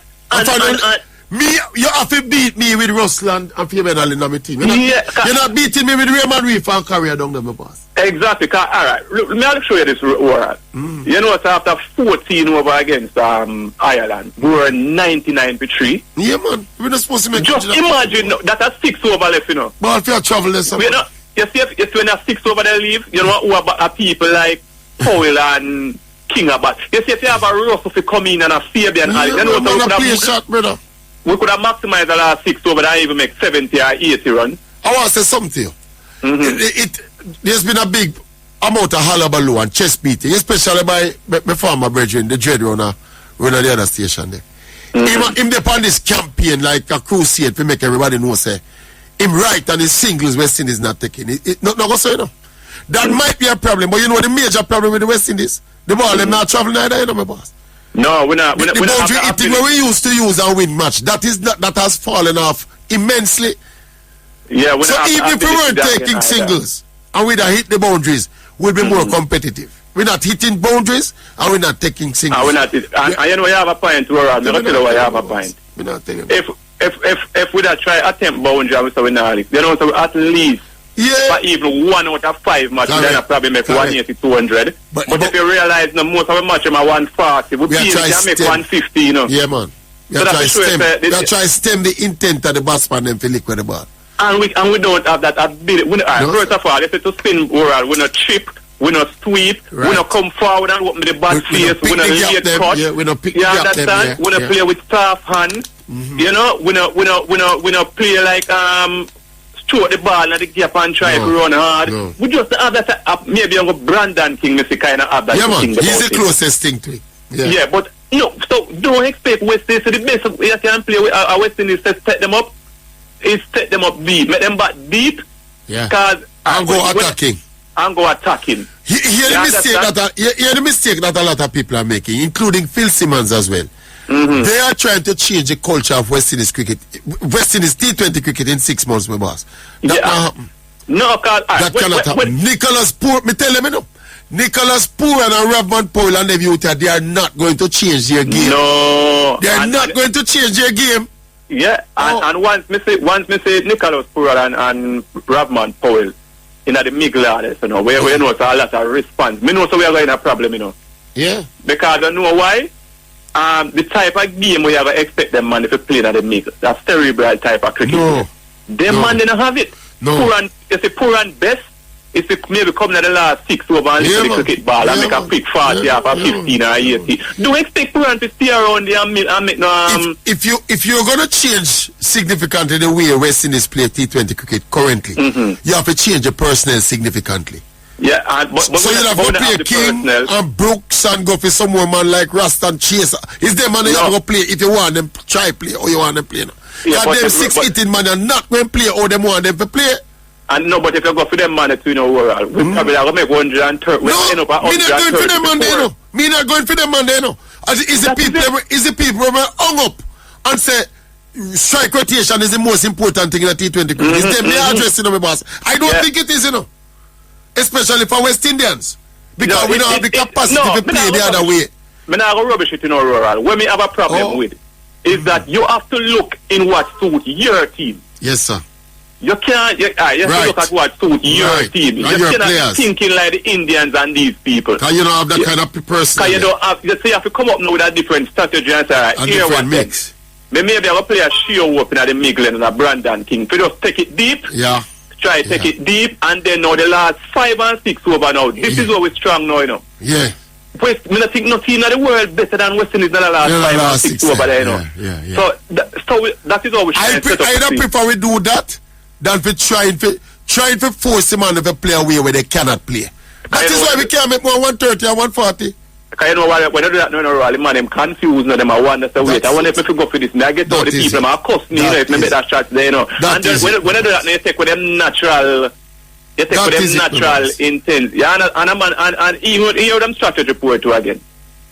You have to beat me with Russland and Fabian Allen on my team. You're not beating me with Raymond Reef and carry down them, my boss. Exactly. Alright, let me show you this, Rory. You know, so after 14 over against Ireland, we were 99-3. Yeah, man. We're not supposed to make just imagine that a 6 over left, you know. But if you travel this, you know, you see, if when a 6 over there leave, you know, who are people like Powell and King about. You see, if you have a Russell to come in and a Fabian Allen, you know, so play a shot, brother. We could have maximized the last 6 over there and even make 70 or 80 runs. I want to say something to you. There's been a big amount of hullabaloo and chest beating, especially by my former brethren, the dread runner the other station there. Him dey on this campaign like a crusade to make everybody know say him right and his singles West Indies not taking it. Not go so, you know. That might be a problem, but you know the major problem with the West Indies, the ball them not traveling either, you know, my boss. No, we're not. The boundary hitting where we used to use and win match, that has fallen off immensely. Yeah, so even if we weren't taking singles and we'd have hit the boundaries, we'd be more competitive. We're not hitting boundaries and we're not taking singles. We're not. And you know, you have a point, where I'm not tell you why you have a point. We're not taking if we'd have tried attempt boundary, so we're not. You know, so at least. Yeah. But even 1 out of 5 matches, then I probably make 180, 200. But if you realize the most of the match, I'm 140. We can make 150, you know. Yeah, man. You so try to stem the intent of the batsman and lick with the ball. And we don't have that ability. First of all, if it's to spin world, we not chip, we not sweep, we not come forward and open the bat face, we not late cut. Yeah, we not pick you understand? We not play with staff hand. You know, we not play like throw the ball and the gap and try to run hard. No. We just have that. Maybe Brandon King is the kind of have that. Yeah, man. He's the closest thing to it. Yeah, but you know, so don't expect West Indies. So the best you can play with West Indies is set them up. Is set them up deep, make them back deep. Yeah. Cause I'll go attacking. and go attack him. Hear the mistake that a lot of people are making, including Phil Simmons as well. They are trying to change the culture of West Indies cricket. West Indies T20 cricket in 6 months, my boss. That not happen. No, cause that cannot happen. Nicholas Poor, me tell them, you know. Nicholas Poor and Ravman Powell and them youth, they are not going to change their game. No. They are not going to change their game. Yeah, and once me say Nicholas Poor and Ravman Powell in the middle of this, you know, where you know it's a lot of response. Me know so we are going to have a problem, you know. Yeah. Because I know why. The type of game we have to expect them man if you play in the middle. That's cerebral type of cricket. No. Them man didn't have it. No. It's a poor and best. If it maybe come in the last 6 over and the cricket ball and make a quick 40 or 15 or 80. Don't expect Puran to stay around there and make no... If you're going to change significantly the way West Indies play T20 cricket currently, you have to change your personnel significantly. Yeah, but so you have to play King and Brooks and go for some more man like Rust and Chaser. Is them man you have to play if you want them try play or you want them play now? Yeah, them 6-18 man are not going to play or them want them to play. And no, but if you go for them man, it's we probably are going to make 130. No, me not going for them man there, no. Me not going for them man there, no. Is the people who hung up and say strike rotation is the most important thing in the T20 cricket. It's them they are addressing them, boss. I don't think it is, you know. Especially for West Indians. Because we don't have the capacity to play the other way. Me not go rubbish it in our rural. What me have a problem with is that you have to look in what suits your team. Yes, sir. You can't, you have to look at what suits your team. You cannot thinking like the Indians and these people. Because you don't have that kind of person. Because you don't have, you have to come up now with a different strategy and say, a different mix. Maybe I will play a sheer open at the middle and a Brandon King. If you just take it deep, try to take it deep, and then now the last 5 and 6 over now. This is what we're strong now, you know. Yeah. West, I think no team in the world better than West Indies in the last 5 and 6 over there, you know. So that is how we should set up. I don't prefer we do that than for trying to force the man to play away where they cannot play. That is why we can't make more 130 and 140. Because you know what, when I do that, man, them confused, them I wonder, so wait, I wonder if we go for this, I get all the people, them are cuss me, you know, if I make that shot there, you know. And then when I do that, you take with them natural, intent. Yeah, and even hear them strategy report too again.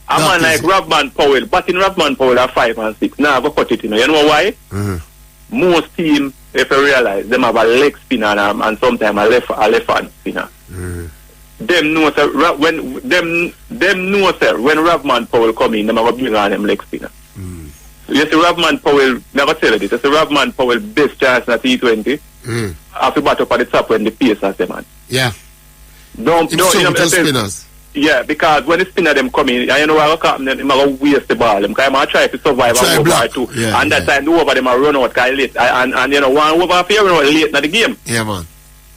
A man like Ravman Powell, but in Ravman Powell are 5 and 6. Now go cut it, you know. You know why? Most teams, if you realize, them have a leg spinner and sometimes a left hand spinner. Them know sir when Ravman Powell come in, them have a bring on them leg spinner. So you see Ravman Powell, never tell you this, you see Ravman Powell best chance in T20 after bat up at the top when the pace has them man. Yeah. Don't spinners. Yeah, because when the spinner them come in, you know what happen, them are going to waste the ball. Them can try to survive and over too. Yeah, and that time the over them are run out late. And you know, one over after you run out late in the game. Yeah, man.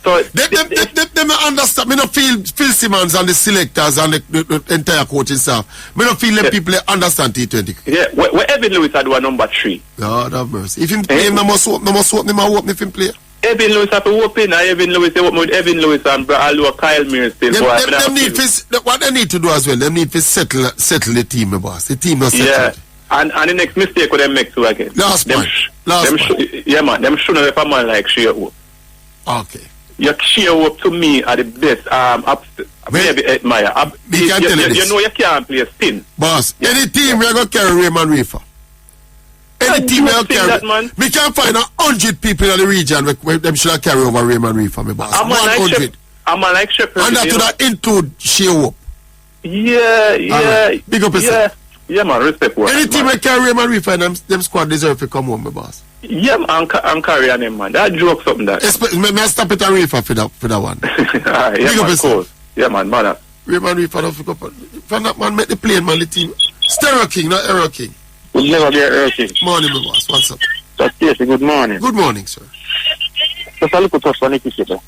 So them understand. Me not feel Phil Simmons and the selectors and the entire coaching staff. Me not feel them people understand T20. Yeah, where Evan Lewis had one number 3. God have mercy. If him play, him must open him if him play. Evan Lewis have to open. Evan Lewis, they open with Evan Lewis and Kyle Mears still. What they need to do as well, they need to settle the team, my boss. The team not settled. Yeah. And the next mistake with them make too again. Last man. Yeah, man. Them shouldn't have a man like Shea. Okay. You share up to me at the best. Maybe admire. You know you can't play a spin. Boss, any team we are going to carry Raymond Reefer. Any team we are going to carry. That, man. We can find 100 people in the region where them should carry over Raymond Reefer, my boss. 100. I'm like Shepherd. And that include share up. Yeah. Big up yourself. Yeah, man. Respect. Any team we carry Raymond Reefer and them squad deserve to come home, my boss. Yeah, I'm carrying him, man. That joke something that. May I stop it and Reefer for that one? Alright, yeah, man, cool. Yeah, man, man. Raymond Reefer don't pick up. From that man, make the plane, man, the team. Stero King, not Error King. We'll never be Error King. Morning, my boss. What's up? So, Stacey, good morning. Good morning, sir. Just a little touch on it, sir.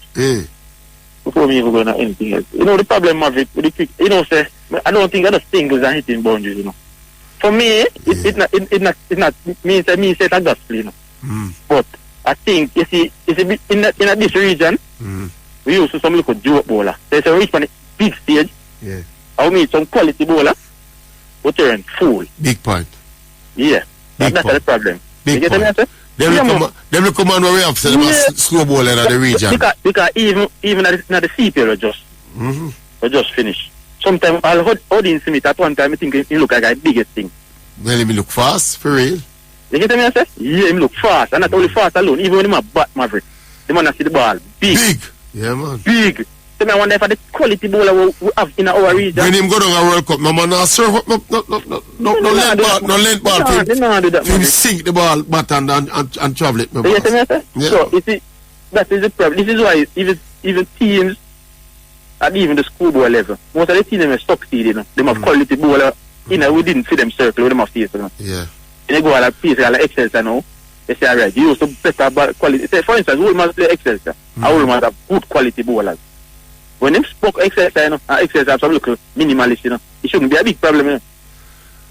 Before me even going to anything else. You know, the problem of it, with the quick, you know, sir, I don't think other singles are hitting boundaries, you know. For me, it's not me say it's a gospel, you know. But I think you see in this region we used to some little joke bowler. There's a reach on the big stage. Yeah. I meet some quality bowler who turn fool. Big point. Yeah. That's the problem. Big you point. Them will come on where we have slow bowler in the region. Because even at the CPL just We just finished. Sometimes I'll hold in Smith at one time. I think he look like the biggest thing. Well, he look fast, for real. You get me, I say? Yeah, him look fast. And not only fast alone, even when him a bat maverick. The man see the ball. Big. Yeah, man. Big. So I wonder if the quality bowler we have in our region. When him go down a World Cup, no man serve up, no length ball. Him sink the ball, bat and travel it. You get me, I say? Yeah. So, you see, that is the problem. This is why even teams at even the schoolboy level, most of the teams are succeed, you know. They have quality bowler, you know, we didn't see them circle, we have face, you know. Yeah. They go at a place like Excelsior now, they say, alright, you use some better quality. Say, for instance, Woolman play Excelsior, and Woolman have good quality bowlers. When them spoke Excelsior, you know, Excelsior have some little minimalist, you know, it shouldn't be a big problem, you know.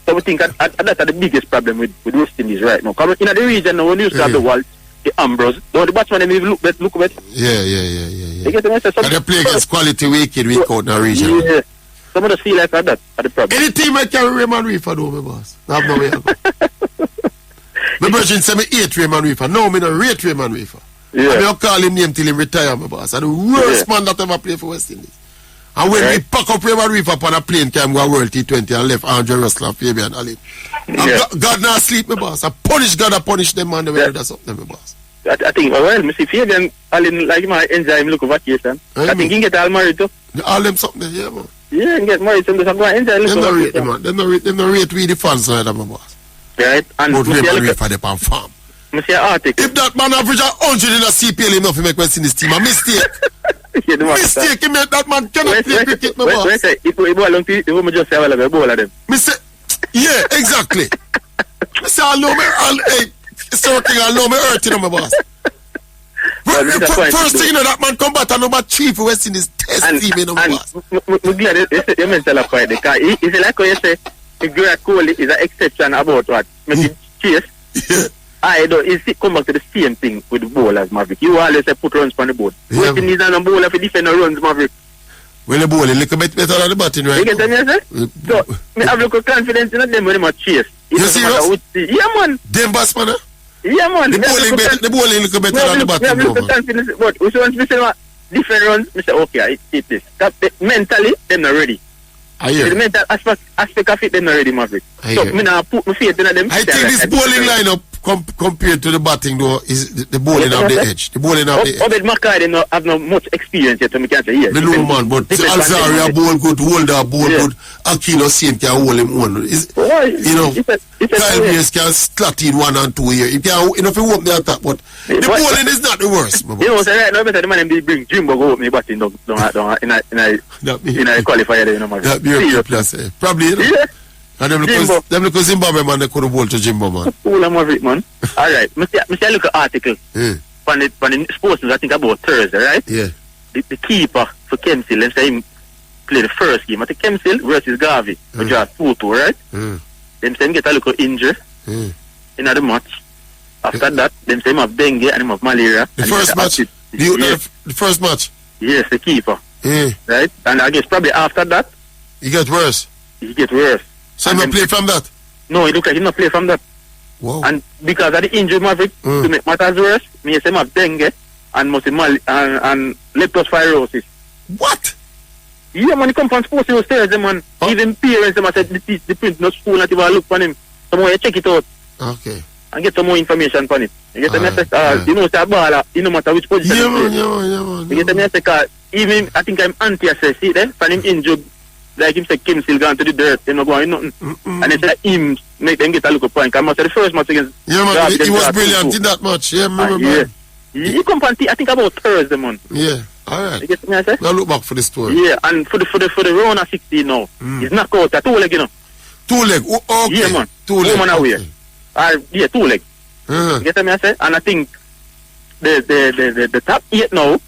So we think that's the biggest problem with West Indies right now. Because in the region now, when you used to have the Waltz, the Ambrose, the batsman they look better. Yeah. You get the message? And they play against quality week in, week out in the region. Yeah. Some of us feel like that are the problem. Any team I carry Raymond Reefer though, my boss. I have no way to go. My virgin say me 8 Raymond Reefer. No, me no rate Raymond Reefer. Yeah. I will call him name till he retire, my boss. And the worst man that ever played for West Indies. And when we pack up Raymond Reefer upon a plane, came go a World T20 and left Andre Russell and Fabian Ali. God not sleep, my boss. I punish God, I punish them man the way that's up there, my boss. I think, well, me see Fabian Ali like him, I enjoy him look over vacation. I think he can get all married too. All them something there, yeah, man. Yeah, and get married, so I'm going to enjoy Them look no over rate them, man. Them no rate we the fans like that, my boss. Right, and But Raymond Reefer, they pan farm. I see an article. If that man average 100 in a CPL enough, he make West Indies team. A mistake. Mistake, he make that man cannot play cricket, my boss. If we ball long to it, we just say, well, I ball of them. Me say, yeah, exactly. Me say, I know me, hey, Stero King, I know me hurting, my boss. First thing, you know, that man come back to number 3 for West Indies test team, you know, my boss. I'm glad you mentioned that point, because it's like what you say, Virat Kohli is an exception about what? Maybe chase. Yeah. I don't, it's come back to the same thing with the bowlers, Maverick. You always say put runs on the board. Yeah. West Indies and a bowler for defend the runs, Maverick. Well, the bowling a little bit better than the batting, right? You get me, sir? So, me have a little confidence in them when they chase. You serious? Yeah, man. Them batsman, huh? Yeah, man. The bowling a little better than the batting, we have a little confidence, but we want to say different runs. We say, okay, it is. Mentally, they're not ready. I hear. The mental aspect of it, they're not ready, Maverick. So, me now put my faith in them. I think this bowling lineup compared to the batting though is the bowling of the edge. The bowling of the edge. Obed Mackay they have no much experience yet, so we can't say yes. The no man, but Alzaria bowl good, Holder bowl good, Aquino Saint can hold him on. You know, Kyle Pierce can slot in 1 and 2 here. He can, you know, if he won't be attack, but the bowling is not the worst. You know, so right now better the man they bring Jimbo go up me batting in a qualifier, you know, man. That be your plus, probably, you know. Yeah. And them look Zimbabwe man, they could have bowled to Jimbo man. Cool, I'm of it, man. All right, me see a look at article. On the sports news, I think about Thursday, right? Yeah. The keeper for Kemsil, let's say him play the first game. I think Kemsil versus Garvey, which are 2-2, right? Them say him get a little injury in the match. After that, them say him have dengue and him have malaria. The first match? The first match? Yes, the keeper. Right? And I guess probably after that, he get worse. He get worse. So he play from that? No, he look like he not play from that. Wow. And because of the injury, Maverick, to make matters worse, me say him have dengue and and leptospirosis. What? Yeah, man, he come from sports news Thursday, man. Even parents, them said the print not school, not even look on him. Someone you check it out. Okay. And get some more information on it. You get the message? You know, it's a baller, you no matter which position. Yeah, man. You get the message? Even, I think I'm anti-assess, see then? For him injured, like him say Kim still gone to the dirt, him not going nothing. And it's like him make them get a little point. Because the first match against... Yeah, man, he was brilliant in that match. Yeah, remember, man. He come on, I think about Thursday, man. Yeah, alright. You get me, I say? Now look back for the story. Yeah, and for the round of 16 now, he's not out at 2 leg, you know. 2 leg? Oh, okay. Yeah, man. 2 leg. Woman away. Yeah, 2 leg. You get me, I say? And I think the top 8 now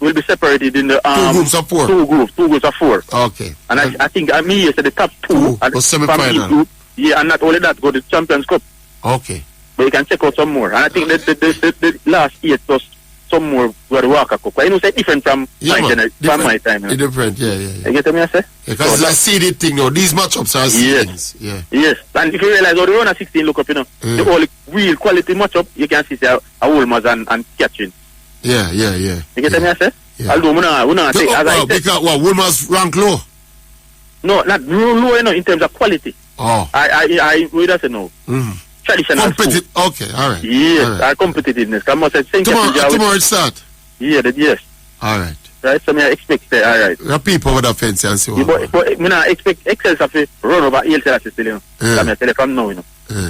will be separated in the 2 groups of 4. 2 groups of 4. Okay. And I think me say the top 2 at the semi-final group. Yeah, and not only that, go to the Champions Cup. Okay. But you can check out some more. And I think the last 8 plus some more were the Walker Cup. You know, it's different from my time. It's different, yeah. You get me, I say? Because it's a seeded thing now. These matchups are seedings. Yes. And if you realize how the round of 16 look up, you know, the only real quality matchup, you can see a Wolmers and catching. Yeah. You get me, I say? Although we not take, as I said. Because what, Woolmer's rank low? No, not low, in terms of quality. Oh. We don't say no. Traditional food. Okay, all right. Yes, all right. our competitiveness. I must say, tomorrow it start? Yes. All right. Right, so I expect, all right. The people with the fence and so on. But I expect Excel to run over ELCL still, you know. I tell you from now, you know.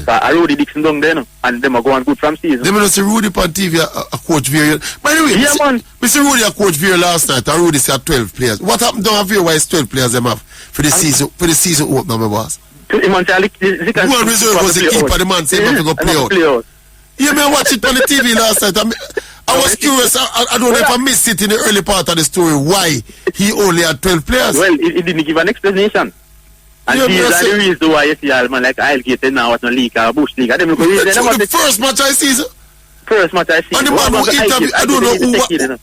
I Rudy Dixon down there, you know, and them are going good from season. They will see Rudy on TV, a coach Veer. By the way, man. Mr. Rudy, a coach Veer last night, and Rudy said 12 players. What happened down Veer? Why is 12 players them have for the season opener, my boss? One reserve was the keeper, the man said he have to go play out. Yeah, man, watch it on the TV last night. I was curious. I don't know if I missed it in the early part of the story why he only had 12 players. Well, he didn't give an explanation. And these are the reasons why you see man like I'll get it now, what's no league or Bush League. The first match I see. First match I see. And the man who interviewed, I don't know who,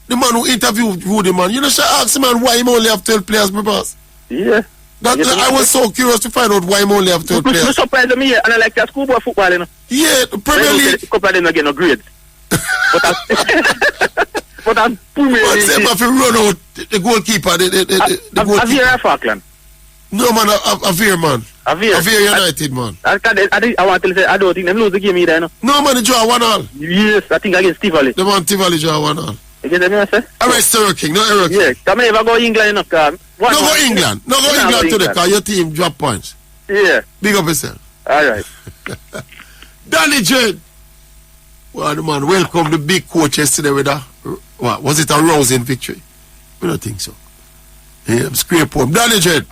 the man who interviewed Rudy, man. You know, should ask him man why he only have 12 players, my boss. Yeah. I was so curious to find out why he only have 12 players. You surprised me, and I like that schoolboy football, you know. Yeah, the Premier League. A couple of them get no grades. But I'm Premier League. But if you run out, the goalkeeper, the goalkeeper. Avira Falkland. No, man, Avira, man. Avira United, man. I want to say, I don't think they lose the game either, you know. No, man, they draw 1-1. Yes, I think against Tivoli. The man Tivoli draw 1-1. Against them, sir? All right, Stero King, no error. Yeah, come never go England, you know, come. No go England today, because your team drop points. Yeah. Big up yourself. All right. Danny Jade. Well, man, welcome the big coach yesterday with a, what, was it a rousing victory? I don't think so. Yeah, scrape home. Danny Jade.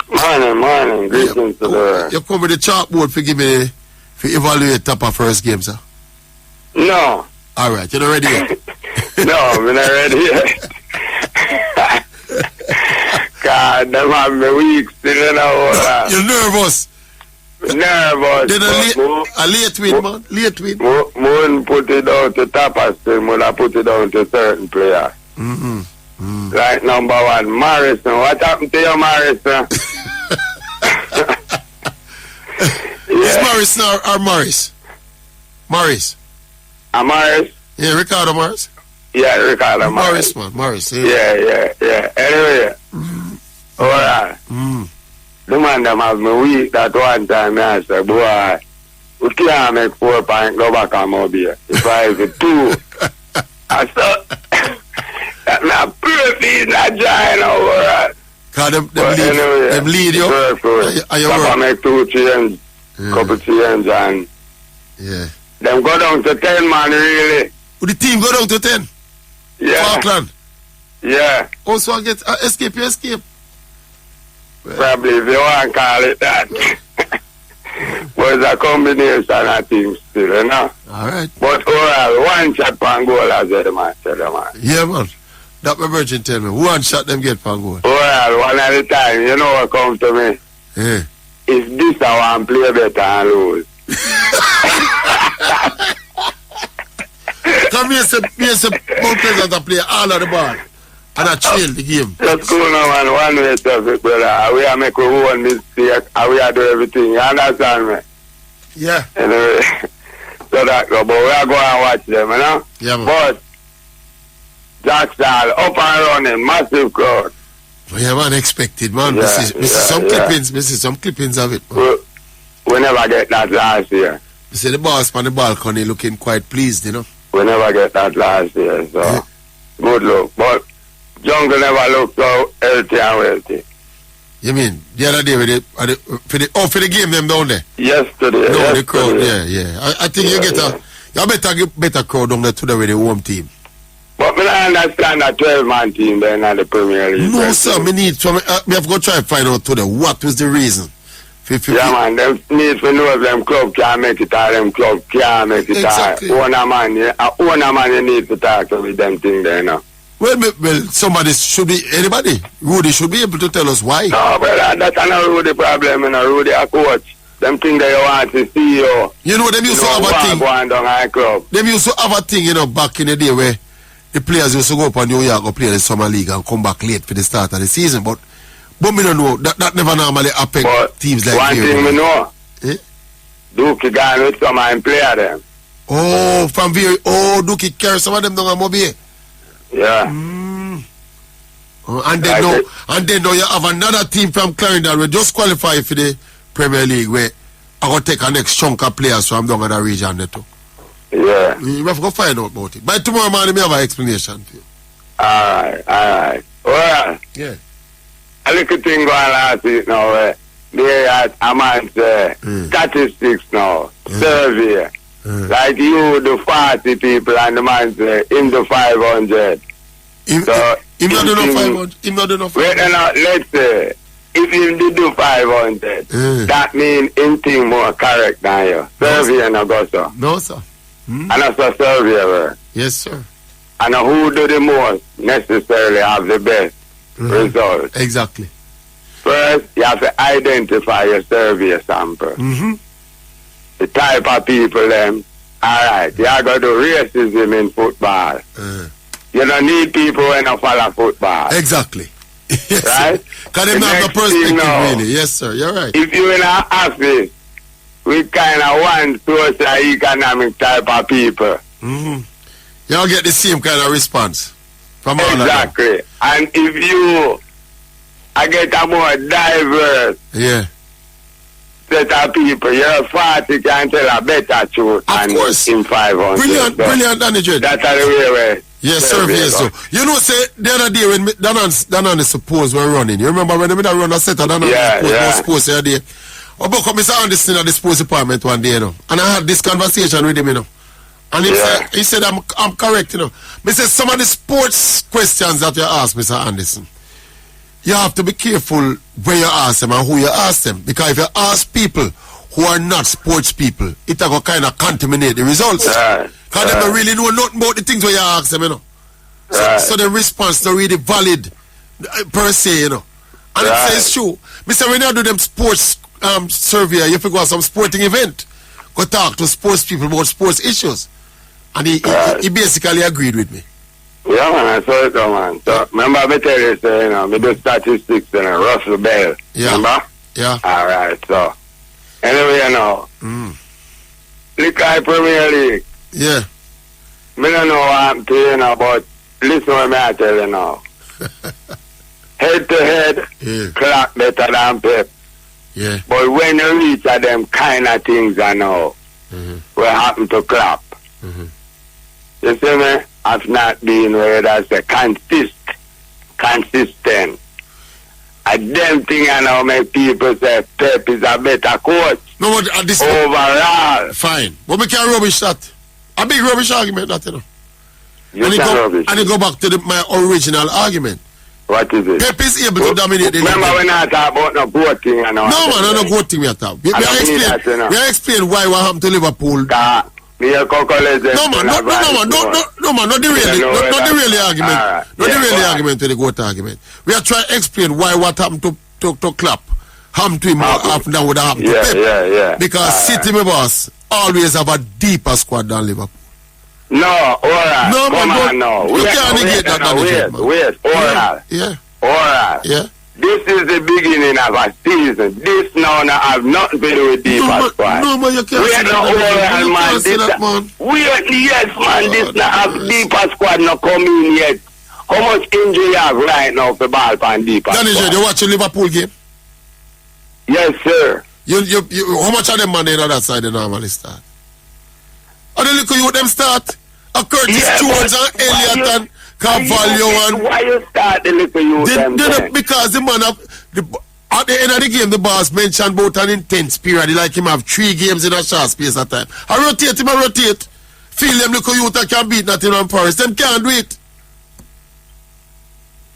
Morning. Greetings to the... You come with the chalkboard for evaluate top of first game, sir? No. All right, you're not ready yet? No, I'm not ready yet. God, them have me weak still, you know. You're nervous? Nervous. Then a late win, man. Late win. Won't put it down to top of still, when I put it down to certain players. Like number one, Morrison. What happened to you, Morrison? Is Morrison or Morris? Morris. Morris? Yeah, Ricardo Morris. Yeah, Ricardo Morris. Morris. Yeah. Anyway, alright. The man them have me weak that one time. I said, boy, we can't make 4 points go back on Mobile. If I have 2, I thought that my perfect not giant over. Cause them lead you. I make 2 change, couple change, and them go down to 10, man, really. Would the team go down to 10? Yeah. Falkland? Yeah. Also, I get escape. Probably, if you want to call it that. But it's a combination of things still, you know? All right. But overall, 1 shot per goal, as the man said, man. Yeah, man. That my virgin tell me. 1 shot them get per goal. Overall, 1 at a time, you know what come to me? Yeah. It's this I want to play better and lose. Come here, say more pleasant to play all of the ball. And I chill the game. That's cool, no, man. One way to it, brother. We are make our own mistake, and we are do everything. You understand me? Yeah. Anyway, so that go, but we are going to watch them, you know? Yeah, man. But, Jackson, up and running, massive crowd. Yeah, man, expected, man. Yeah, Clippings of it, man. We never get that last year. You see the boss on the balcony looking quite pleased, you know? We never get that last year, so good look. But Jungle never looked so healthy and wealthy. You mean the other day for the game them down there? Yesterday. The crowd, yeah. I think you get a better crowd down there today with the home team. But I understand that 12-man team there in the Premier League. No, sir, me have to go try and find out today what was the reason. Man, them need to know if them club can't make it or them club can't make it. Exactly. Owner man, you need to talk to with them thing there now. Well, somebody should be, anybody, Rudy should be able to tell us why. No, brother, that's not Rudy problem, you know. Rudy a coach. Them thing that you want to see you. You know, them used to have a thing. Going down our club. Them used to have a thing, you know, back in the day where the players used to go up on New York or play the summer league and come back late for the start of the season. But me don't know, that never normally happen teams like one thing we know. Dookie gone with some and player them. Oh, from Dookie carry some of them down on Mobile. Yeah. And then now you have another team from Clarendon who just qualify for the Premier League where I going to take a next chunk of players from down in the region there too. Yeah. You have to go find out about it. By tomorrow morning, I have an explanation for you. Alright. Well, yeah. A little thing going last week now. They had a man's statistics now, survey. Like you, the 40 people, and the man's in the 500. Him not do no 500. Him not do no 500. Wait, now, let's say, if you do 500, that means in thing more correct than you. Survey and go so. No, sir. And that's a survey. Yes, sir. And who do the most necessarily have the best results. Exactly. First, you have to identify your survey sample. The type of people them. Alright, you are going to do racism in football. You don't need people when you follow football. Exactly. Yes, right? Because they have no perspective really. Yes, sir. You're right. If you're in an office with kind of one socio-economic type of people. You'll get the same kind of response from all exactly. of them. And if you get a more diverse set of people, your 40 can tell a better truth of course. In 500. Brilliant, Danny J. That's the way where. Yes, sir, yes, sir. You know, say, the other day when Dan suppose we're running, you remember when they run a set of Dan suppose the other day? I woke up Mr. Anderson at the sports department one day, you know, and I had this conversation with him, you know. And he said, I'm correct, you know. I said, some of the sports questions that you ask, Mr. Anderson, you have to be careful where you ask them and who you ask them. Because if you ask people who are not sports people, it will kind of contaminate the results. Because they don't really know nothing about the things where you ask them, you know. So the response not really valid per se, you know. And it says true. Mr. When you do them sports survey, you have to go to some sporting event. Go talk to sports people about sports issues. And he basically agreed with me. Yeah, man, I saw it, man. So, remember, I tell you, you know, I do statistics in Russell Bell. Yeah. Remember? Yeah. All right, so. Anyway, you know. Look at Premier League. Yeah. I don't know what I'm telling you now, but listen what I tell you now. Head to head, clock better than Pep. Yeah. But when you reach at them kind of things, I know, what happen to clap. You see me? I've not been where that's a consistent. And them thing I know make people say Pep is a better coach. No, but at this overall. Fine. But we can't rubbish that. A big rubbish argument, that, you know. And you go back to my original argument. What is it? Pep is able to dominate the league. Remember when I talk about no goat thing? No, man, no goat thing we are talking. We explain why what happened to Liverpool. No, man, not the really argument. Not the really argument to the goat argument. We are trying to explain why what happened to Klopp happened to him after that would have happened to Pep. Because City, my boss, always have a deeper squad than Liverpool. No, alright. No, man, you can't negate that. Wait, alright. Alright. Yeah. This is the beginning of a season. This now have nothing to do with deeper squad. No, man, you can't say that, man. Yes, man, this now have deeper squad not come in yet. How much injury you have right now for ball and deeper squad? Danny, you watch the Liverpool game? Yes, sir. You, how much of them man on that side they normally start? How the little you them start? A Curtis Jones and Elliott and Carvalho and... Why you start the little you them then? Because the man have... At the end of the game, the boss mentioned about an intense period. He like him have 3 games in a short space of time. I rotate him, I rotate. Feel them little youth that can beat Nottingham Forest. Them can't do it.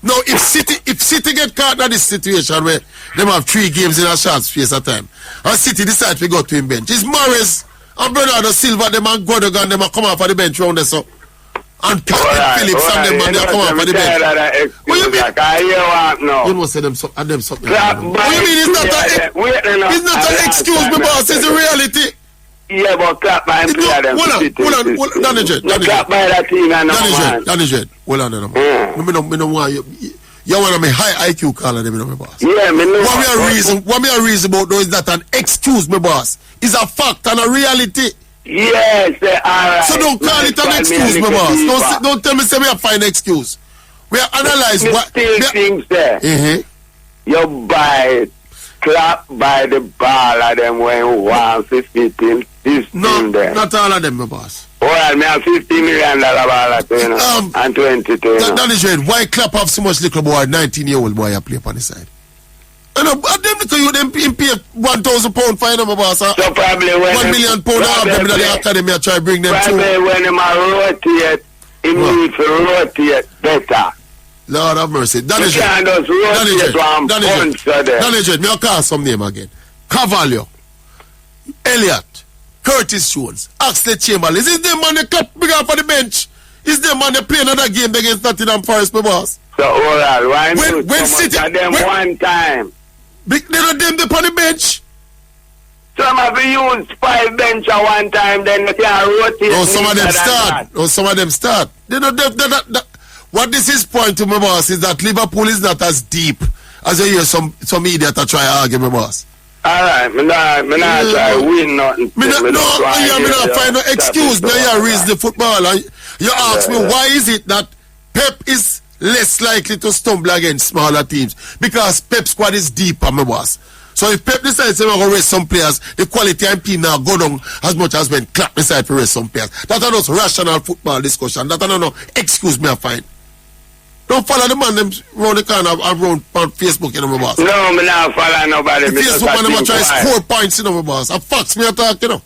Now, if City get caught in this situation where them have 3 games in a short space of time, and City decide to go to him bench, it's Morris and Bernardo Silva, them and Godogan, them come off of the bench round there, so. And Captain Phillips and them, and they come off of the bench. What you mean? You must say them something. What you mean? It's not an excuse, my boss. It's a reality. Yeah, but clap by and play them. Hold on, Danny J. Clap by that thing and Danny J. Hold on, I don't want you. You want to be high IQ caller, them, my boss. Yeah, me know. What me a reason about though is that an excuse, my boss. It's a fact and a reality. Yes, alright. So don't call it an excuse, my boss. Don't tell me say me a fine excuse. We analyze me what. still think there. You buy clap by the ball of them when you want 50 teams. No, them. not all of them, my boss. Well, me have $50 million ball at you know, and 22. That is right. Why clap have so much little boy, 19-year-old boy, I play upon the side? And them because you them pay £1,000 fine, my boss. So probably when £1 million out of them in the academy, I try to bring them probably through. when them rotate, it needs to rotate better. Lord have mercy. That is it. That is it. Me I'll call some name again. Cavallo, Elliott, Curtis Jones, Axley Chamberlain. Is them man the clap big up on the bench? Is them man they play another game against Nottingham Forest, my boss? So overall, why when City them one time? They not them on the bench. Some of you use 5 bench at one time, then you can rotate. Oh, some of them start. Oh, some of them start. They don't. What this is point to my boss is that Liverpool is not as deep as you hear some idiot to try to argue, my boss. Alright, me not try to win nothing. Me not find no excuse. Now you raise the football and you ask me why is it that Pep is less likely to stumble against smaller teams? Because Pep's squad is deeper, my boss. So if Pep decides to raise some players, the quality and P now go down as much as when Clap decide to raise some players. That's not rational football discussion. That's not no excuse me I find. Don't follow the man them round the corner around on Facebook, you know, my boss. No, me not follow nobody. The Facebook man them try to score points, you know, my boss. A facts me attack, you know.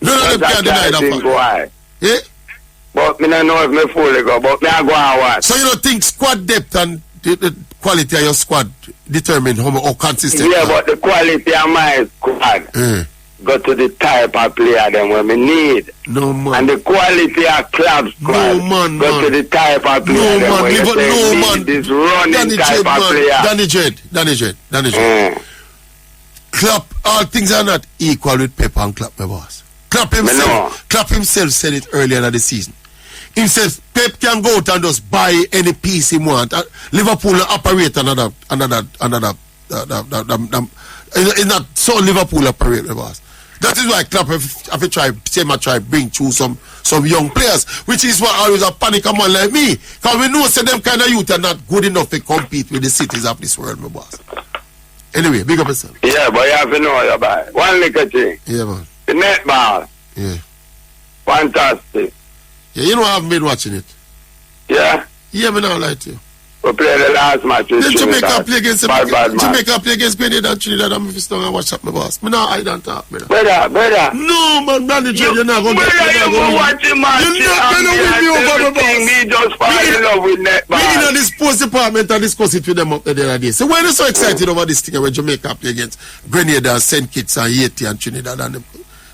None of them can deny that fact. Why? Yeah? But me don't know if me fully go, but me I go and watch. So you don't think squad depth and the quality of your squad determine how consistent? Yeah, but the quality of my squad go to the type of player them when me need. No man. And the quality of club squad go to the type of player them when you say this running type of player. Danny Jed. Klopp, all things are not equal with Pep and Klopp, my boss. Klopp himself said it earlier in the season. He says Pep can go out and just buy any piece he want. Liverpool operate another. It's not so Liverpool operate, my boss. That is why Klopp have try to bring through some young players, which is why always a panic a man like me. Because we know say them kind of youth are not good enough to compete with the cities of this world, my boss. Anyway, big up yourself. Yeah, but you have to know your boy. One little thing. Yeah, man. The netball. Yeah. Fantastic. Yeah, you know I've been watching it. Yeah? Yeah, me not lie to you. We played the last match with Jamaica play against Jamaica play against Grenada and Trinidad. I'm just going to watch up my boss. Me not hide and talk, brother. Brother. No, man, manager, you're not going to You're not going to win me over, my boss. We just fall in love with netball. We in the sports department and discuss it with them up there the other day. So why are you so excited over this thing when Jamaica play against Grenada and St. Kitts and Haiti and Trinidad and them?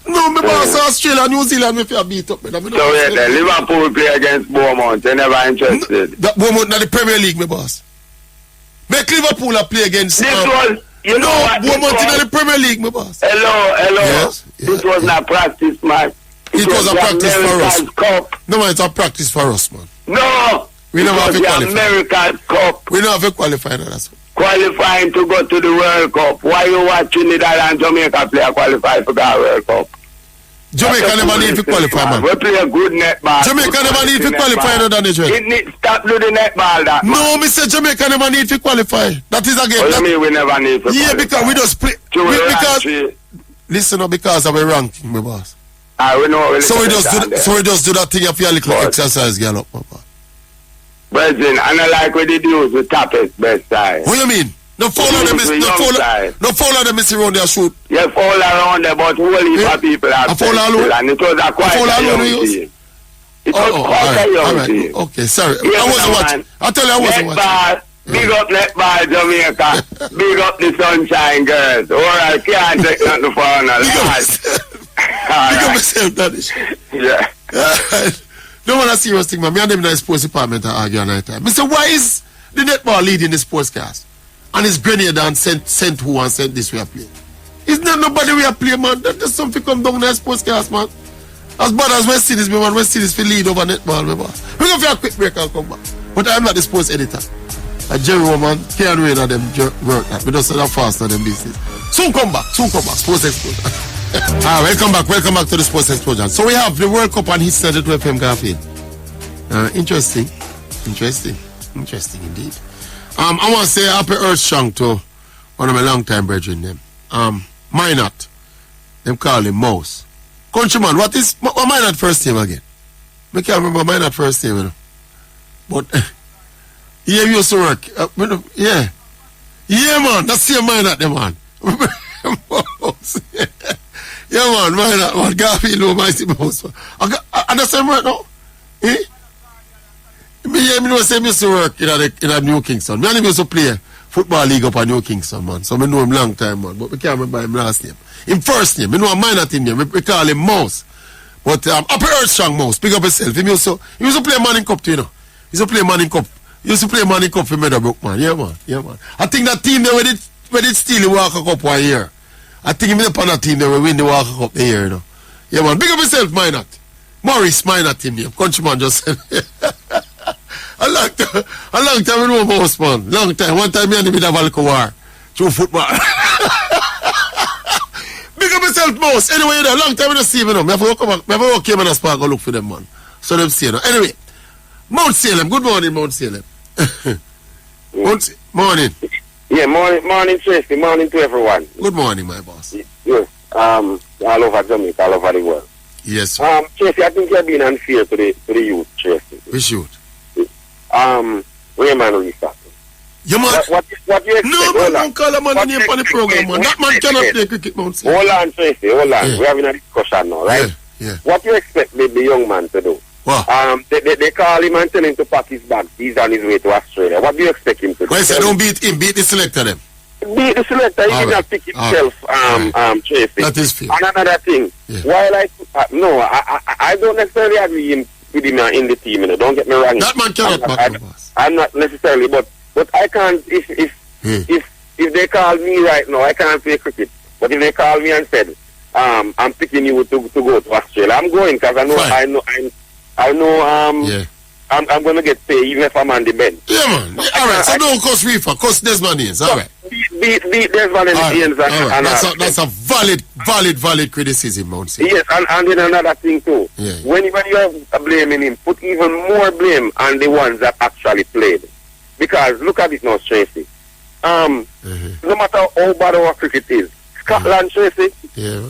No, my boss, Australia, New Zealand, if you beat up. So yeah, Liverpool play against Beaumont. They're never interested. Beaumont not the Premier League, my boss. Make Liverpool play against. This was, you know what? Beaumont in the Premier League, my boss. Hello. Yes. This was not practice match. It was a practice for us. Cup. No, man, it's a practice for us, man. No. We never have to qualify. America's Cup. We don't have to qualify, that's qualifying to go to the World Cup. Why you watch Trinidad and Jamaica play qualify for the World Cup? Jamaica never need to qualify, man. We play a good netball. Jamaica never need to qualify, no, Danny Jed. Stop doing the netball, that. No, Mr. Jamaica never need to qualify. That is again. What do you mean we never need to qualify? Yeah, because we just play. Listen, because of a ranking, my boss. We know. So we just do that thing of your little exercise, girl, up, my boss. Brethren, and I like what they do with the toughest best side. What do you mean? No follow them, is around their shoot. Yeah, fall around there, but whole heap of people have fall alone. And it was a quite a young team. It was quite a young team. Okay, sorry. I wasn't watching. I tell you, I wasn't watching. Big up netball, Jamaica. Big up the Sunshine Girls. Alright, can't take nothing for honor. Big up myself, that is. Yeah. No one a serious thing, man. Me and them in the sports department are arguing night time. Mr. Why is the netball leading the sportscast? And it's Grenada and sent who and sent this way of play. It's not nobody we are play, man. There's something come down in the sportscast, man. As bad as West Indies, man. West Indies for lead over netball, man. We're going for a quick break and come back. But I'm not the sports editor. Jerry, man, can't wait on them work that. We don't say that fast on them business. Soon come back. Sports Explosion. Welcome back to the Sports Explosion. So we have the World Cup and his 32 FM campaign. Interesting. Interesting indeed. I want to say happy Earth Strong to one of my long time brethren them. Minot. Them call him Mouse. Countryman, what Minot first name again? I can't remember Minot first name, you know. But yeah, we used to work. Yeah. Yeah, man, that's the Minot, the man. Mouse. Yeah, man, Minot, man. Garfield, no, my Mouse. I that's him right now. Eh? Me know say me used to work in a New Kingston. Me and him used to play football league up at New Kingston, man. So me know him long time, man. But we can't remember him last name. Him first name, me know a Minot in name. We call him Mouse. But Upper Earth Strong Mouse, pick up yourself. He used to play Manning Cup too, you know. He used to play Manning Cup. He used to play Manning Cup for Meadowbrook, man. Yeah, man. I think that team there where they steal the Walker Cup 1 year. I think him up on that team there will win the Walker Cup the year, you know. Yeah, man. Pick up yourself, Minot. Maurice Minot team name. Countryman just said. A long time we know Mouse, man. Long time. One time me and him in a Valco war. Through football. Big up yourself, Mouse. Anyway, you know, long time we don't see him, you know. Me have to come back. Me have to walk him in a spark and look for them, man. So them see, you know. Anyway, Mount Salem. Good morning, Mount Salem. Morning. Yeah, morning, Tracey. Morning to everyone. Good morning, my boss. Yes. All over Jamaica, all over the world. Yes, sir. Tracey, I think you're being unfair to the youth, Tracey. Which youth? Raymond Reefer. You man. What you expect? No, man, don't call a man name on the program, man. That man cannot play cricket, Mount Salem. Hold on, Tracey, hold on. Yeah. We're having a discussion now, right? Yeah. What you expect the young man to do? What? They call him and tell him to pack his bag. He's on his way to Australia. What do you expect him to do? Well, I said don't beat him, beat the selector them. Beat the selector, he did not pick himself, Tracey. That is fair. And another thing, while I don't necessarily agree with him in the team, you know, don't get me wrong. That man cannot back the boss. I'm not necessarily, but I can't, if they call me right now, I can't play cricket. But if they call me and said, I'm picking you to go to Australia, I'm going because I know, I'm going to get paid even if I'm on the bench. Yeah, man. All right, so don't cost Reefer, cost Desmond Haynes. All right. Beat Desmond Haynes. That's a valid criticism, Mount Salem. Yes, and then another thing too. Yeah. When you are blaming him, put even more blame on the ones that actually played. Because look at it now, Tracey. No matter how bad our cricket is, Scotland, Tracey. Yeah,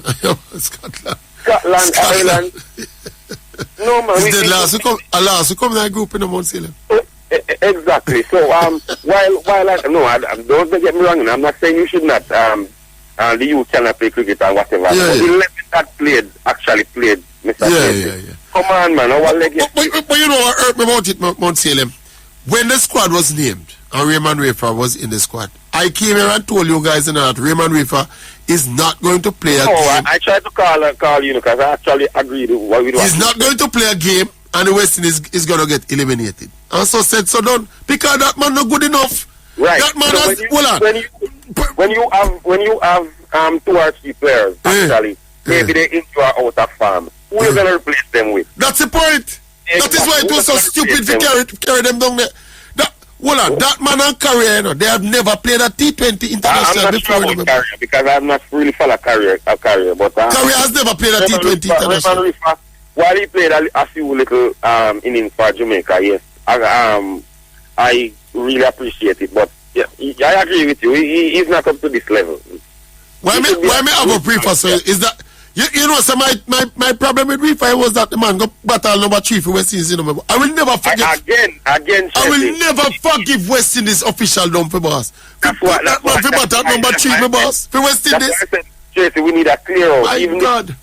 Scotland, Ireland. No man. Is the last who come in that group in the Mount Salem? Exactly. So while I don't get me wrong, I'm not saying you should not the youth cannot play cricket or whatever. But the 11 that actually played, Mr. Yeah. Come on, man. But you know what hurt me about it, Mount Salem? When the squad was named and Raymond Reefer was in the squad, I came here and told you guys that Raymond Reefer is not going to play a game. I tried to call you because I actually agreed with what we do. He's not going to play a game and the West Indies is going to get eliminated. And so said, so don't, because that man not good enough. Right. That man so has, when you have 2 or 3 players, actually, maybe they into or out of farm, who are you going to replace them with? That's the point. That is why it was so stupid to carry them down there. That man and Carrier, you know, they have never played a T20 international before. I'm not sure about Carrier because I'm not really follow Carrier, but Carrier has never played a T20 international. While he played a few little innings for Jamaica, yes, I really appreciate it. But yeah, I agree with you. He's not up to this level. Why me have a prefer? So is that you know? So my problem with Reefer was that the man got battle number 3 for West Indies. You know, I will never forget. Again. I will never forgive West Indies official down for boss. That's what. That man for battle number 3 for boss for West Indies. That's why I said, Tracey, we need a clear out. My God.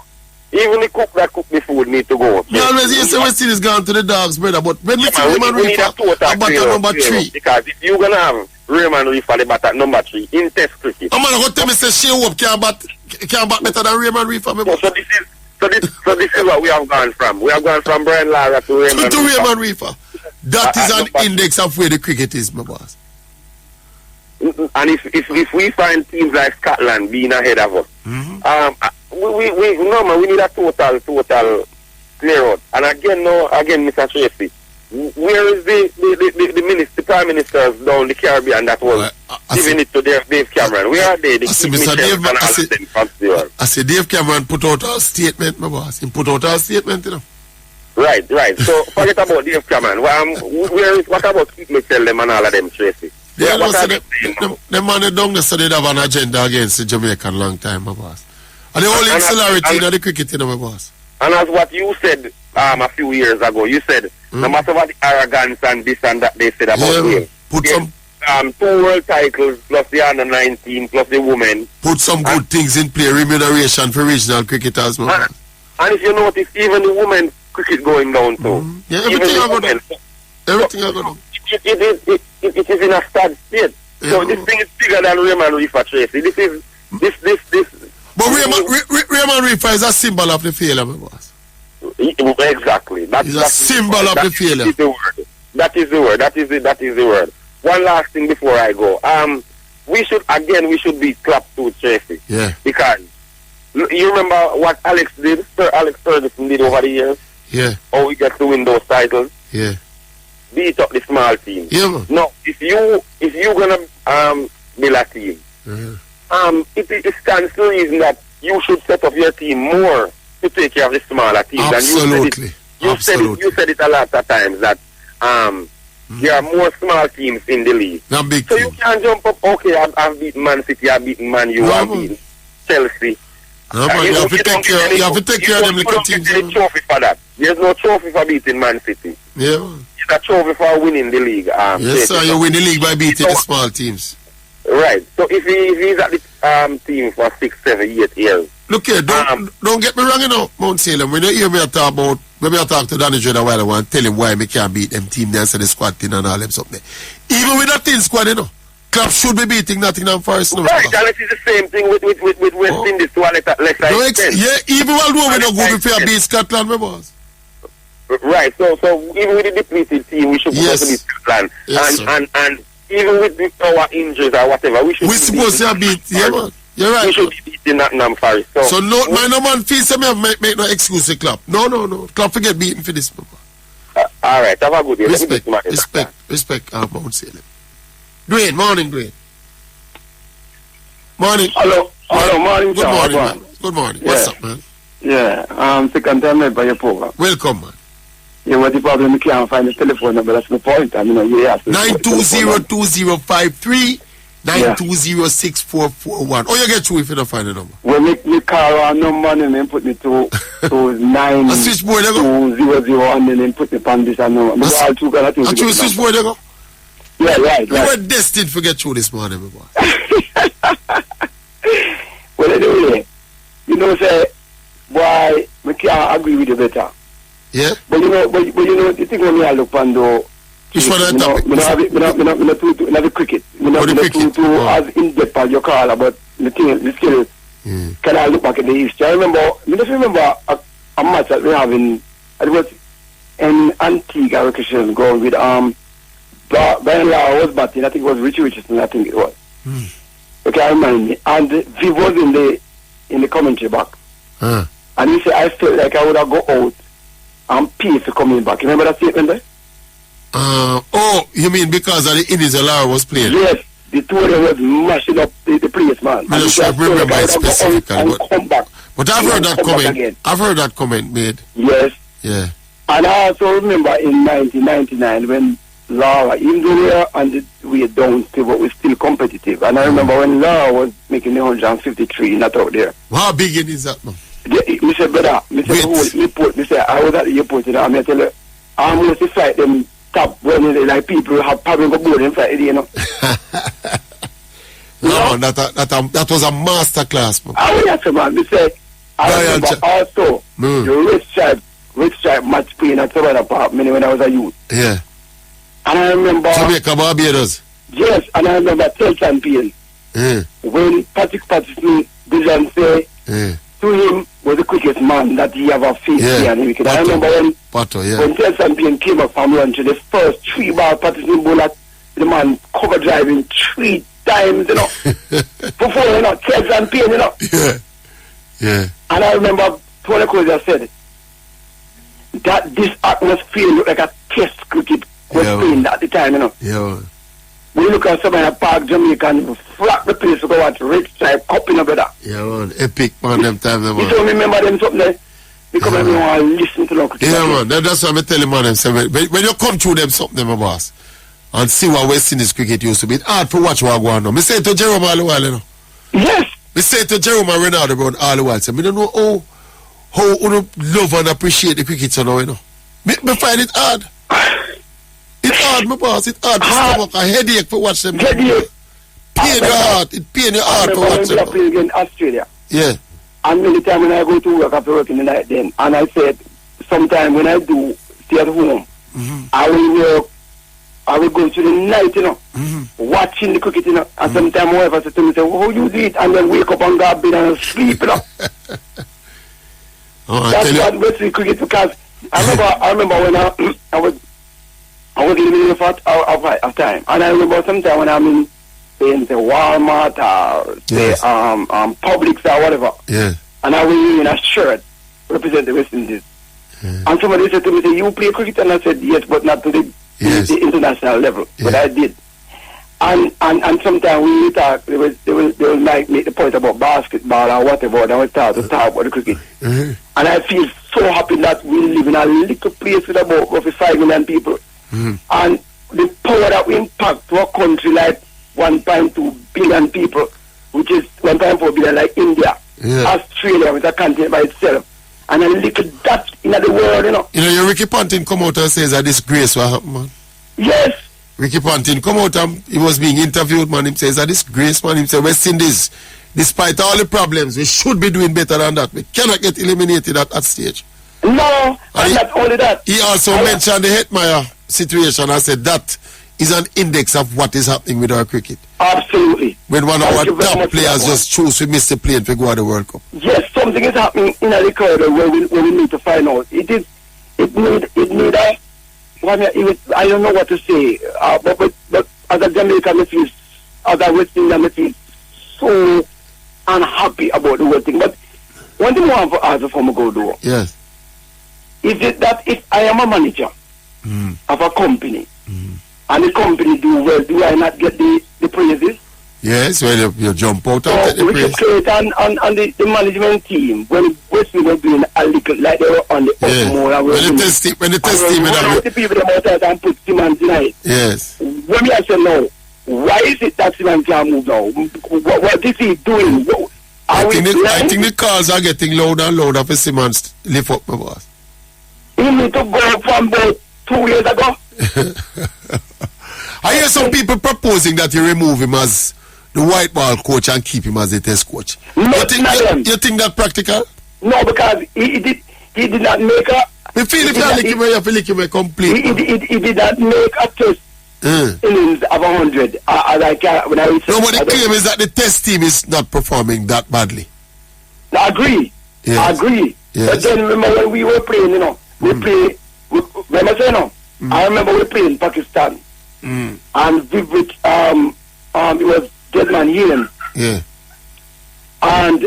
Even the cook that cook the food need to go. You always hear say West Indies gone to the dogs, brother. But when we see Raymond Reefer at battle number 3, because if you're gonna have Raymond Reefer the bat at number 3 in Test cricket, I'm gonna tell me say Shea Hope can't bat better than Raymond Reefer. So this is what we have gone from. We have gone from Brian Lara to Raymond Reefer. That is an index of where the cricket is, my boss. And if we find teams like Scotland being ahead of us, we need a total clear out. And again, Mr. Tracey, where is the prime ministers down the Caribbean that was giving it to Dave Cameron? Where are they? I said Dave Cameron put out a statement, my boss. He put out a statement, you know. Right. So forget about Dave Cameron. What about Keith Mitchell them and all of them, Tracey? They know say the man down there said they have an agenda against the Jamaican long time, my boss. And the whole insularity in the cricket, you know, my boss. And as what you said a few years ago, you said no matter what the arrogance and this and that they said about him. Put some 2 world titles plus the under 19 plus the women. Put some good things in play, remuneration for regional cricketers, my boss. And if you notice, even the women's cricket going down too. Yeah, everything I go down. Everything I go down. It is in a sad state. Yeah. So this thing is bigger than Raymond Reefer, Tracey. This. But Raymond Reefer is a symbol of the failure, my boss. Exactly. It's a symbol of the failure. That is the word. One last thing before I go. We should be clapped to Tracey. Yeah. Because you remember what Sir Alex Ferguson did over the years? Yeah. How we get to win those titles? Yeah. Beat up the small team. Yeah, man. No, if you gonna build a team, it stands to reason that you should set up your team more to take care of the smaller teams. Absolutely. And you said it a lot of times that there are more small teams in the league. Not big so team. You can't jump up, okay, I've beaten Man City, I've beaten Man U, I've beaten Chelsea. No, man, you have to take care of them little teams. There's no trophy for that. There's no trophy for beating Man City. Yeah, man. It's a trophy for winning the league. Yes, sir, you win the league by beating the small teams. Right. So if he's at the team for 6, 7, 8 years. Look here, don't get me wrong, you know, Mount Salem. When you hear me talk about, when I talk to Danny Dread a while ago and tell him why me can't beat them team there, so the squad thing and all them something. Even with that thin squad, you know, club should be beating Nottingham Forest. Right, and it is the same thing with West Indies to a lesser extent. Yeah, even although we don't go before beat Scotland, my boss. Right, so even with the depleted team, we should go to beat Scotland. Yes, and even with our injuries or whatever, we should we supposed to beat, yeah, man. You're right. We should be beating Nottingham Forest. So no, my man feels me have make no excuse to club. No. Club forget beating for this, papa. All right, have a good day. Respect, Mount Salem. Dwayne, morning, Dwayne. Morning. Hello, morning. Good morning, man. Good morning. Yeah. What's up, man? Yeah, second time by your program. Welcome, man. Yeah, what the problem? You can't find the telephone number. That's the point. I mean, you have to 920-2053. 920-6441. Oh, you get through if you don't find the number. When me call our number and then put me to 9 a switchboard, 200 and then put me on this and number. A true switchboard, you go? Yeah, right. You were destined to get through this morning, my boy. Well, anyway, you know, say, boy, we can't agree with you better. Yeah? But you know, the thing when I look on though, which one that topic? We have the cricket. We have as in-depth as you call about the skill. Can I look back at the history? I remember a match that we have it was in Antigua Recreation Ground with Brian Lara was batting. I think it was Richie Richardson, I think it was. Okay, I remind me. And Viv was in the commentary box. And he said, I felt like I would have go out and pay for coming back. You remember that statement there? You mean because of the innings Lara was playing? Yes, the two of them was mashing up the place, man. I don't remember it specifically, but I've heard that comment. Again. I've heard that comment made. Yes. Yeah. And I also remember in 1999 when Lara, even though we were on the way down still, but we're still competitive. And I remember when Lara was making the 153, not out there. How big is that, man? Mr. Brother, Mr. Airport, I was at the airport, and I tell you, I almost fight them top when like people have probably go board in Friday, you know. No, that was a master class, man. I will say, man, I remember also the Rich Stripe match playing at Savannah Park when I was a youth. Yeah. And I remember Jamaica Barbados. Yes, and I remember Turks and Caicos. When Patrick Patterson didn't say to him was the quickest man that he ever faced here. And I remember when Turks and Caicos came up from lunch, the first 3 ball Patterson ball at the man cover driving 3 times, you know. Before, you know, Turks and Caicos, you know. Yeah. And I remember Tony Cozier said that this atmosphere looked like a test cricket was playing at the time, you know. Yeah. When you look at Savannah Park, Jamaica, and flat the place to go at Red Stripe, up in a brother. Yeah, man. Epic, man, them time, man. You don't remember them something there? Because I don't want to listen to no cricket. Yeah, man. That's what I'm telling man. When you come through them something, my boss, and see what West Indies cricket used to be, it's hard to watch what go on now. I say to Jerome all the while, you know. Yes. I say to Jerome and Ronaldo Brown all the while, I don't know how you love and appreciate the cricket, you know. Me find it hard. It's hard, my boss. It's hard to stomach a headache for watch them. Headache. Pain your heart. It pain your heart to watch them. I play against Australia. Yeah. And many times when I go to work, I have to work in the night then. And I said, sometimes when I do stay at home, I will work. I will go to the night, you know, watching the cricket, you know. And sometimes my wife said to me, how you do it? And then wake up and go to bed and sleep, you know. That's what Western cricket, because I remember when I was living in a fat of time. And I remember sometimes when I'm in the Walmart or the Publix or whatever. Yeah. And I was wearing a shirt represent the West Indies. And somebody said to me, you play cricket? And I said, yes, but not to the international level. Yeah. But I did. And sometimes when we talk, they will like make the point about basketball or whatever, and I will talk about the cricket. And I feel so happy that we live in a little place with about roughly 5 million people. And the power that we impact to a country like 1.2 billion people, which is 1.4 billion like India, Australia with a continent by itself, and a little dot in the world, you know. You know, your Ricky Ponting come out and says a disgrace what happened, man. Yes. Ricky Ponting come out and he was being interviewed, man. He says a disgrace, man. He said West Indies, despite all the problems, we should be doing better than that. We cannot get eliminated at that stage. No, and not only that. He also mentioned the Hetmeyer situation and said that is an index of what is happening with our cricket. Absolutely. When one of our top players just choose to miss the plane to go to the World Cup. Yes, something is happening in a corridor where we need to find out. It need a, I don't know what to say, but as a Jamaican, I feel, as a West Indian, I feel so unhappy about the whole thing. But one thing I want to ask before I go do. Yes. Is it that if I am a manager of a company, and the company do well, do I not get the praises? Yes, well, you jump out and get the praise. And the management team, when West was doing a little, like they were on the up more. When the test team, the people them out and put Simmons tonight. Yes. When I say no, why is it that Simmons can't move now? What is he doing? I think the calls are getting louder and louder for Simmons to lift up, my boss. He need to go from about 2 years ago. I hear some people proposing that you remove him as the white ball coach and keep him as the test coach. You think that practical? No, because he did not make a... You feel if you lick him a complete... He did not make a test innings of 100. Nobody claim is that the test team is not performing that badly. I agree. Yes. I agree. Yes. But then remember when we were playing, you know, remember saying, no? I remember we played in Pakistan. And Vivid, it was Deadman Healing. Yeah. And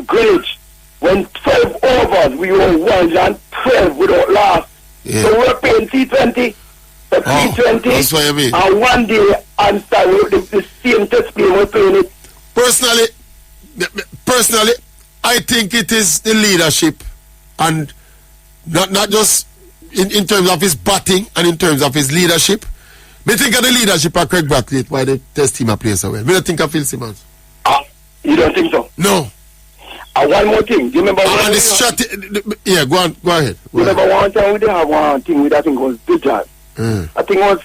Greenwich, when 12 overs, we were 112 without loss. Yeah. So we were playing T20, T20. That's what I mean. And one day, and the same test game, we're playing it. Personally, I think it is the leadership, and not just in terms of his batting and in terms of his leadership. Me think of the leadership of Craig Brathwaite why the test team are playing so well. Me don't think of Phil Simmons. You don't think so? No. One more thing. Do you remember one yeah, go ahead. Remember one time we did have one thing with, I think it was Bijaz. I think it was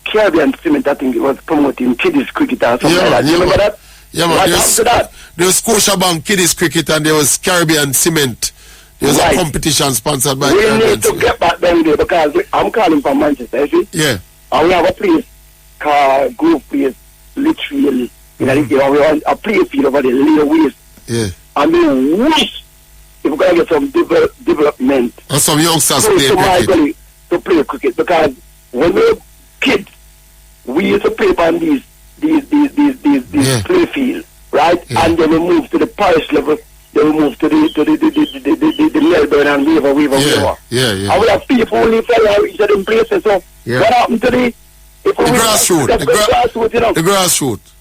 Caribbean Cement. I think it was promoting kiddies cricket or something like that. Do you remember that? Yeah, man. There was Scotiabank Kiddies Cricket and there was Caribbean Cement. There was a competition sponsored by Caribbean. We need to get back down there because I'm calling from Manchester, you see? Yeah. And we have a place called Grove Place, literally. We have a play field over there, Leo Waste. Yeah. And we wish if we're going to get some development. And some youngsters play cricket. To play cricket, because when we were kids, we used to play on these play fields, right? Yeah. And then we moved to the parish level. Then we moved to the Melbourne and Weaver. Yeah. And we have people only fell out each of them places. So what happened to the grassroots? The grassroots.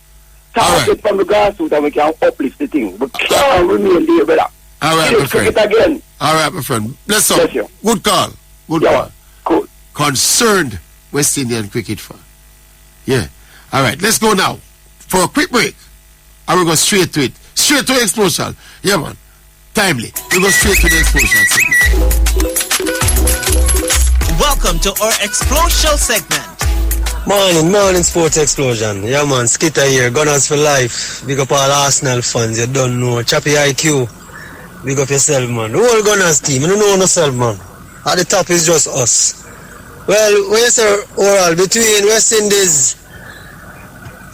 Target from the grassroots and we can uplift the thing. We can't remain there, brother. All right, my friend. Again. All right, my friend. Bless up. Bless you. Good call. Good call. Cool. Concerned West Indian cricket fan. Yeah. All right, let's go now for a quick break. I will go straight to it. Straight to Explosial. Yeah, man. Timely. We go straight to the Explosial segment. Welcome to our Explosial segment. Morning, Sports Explosion. Yeah, man, Skitter here, Gunners for life. Big up all Arsenal fans, you don't know. Chappy IQ, big up yourself, man. The whole Gunners team, you don't know yourself, man. At the top is just us. Well, when you say overall, between West Indies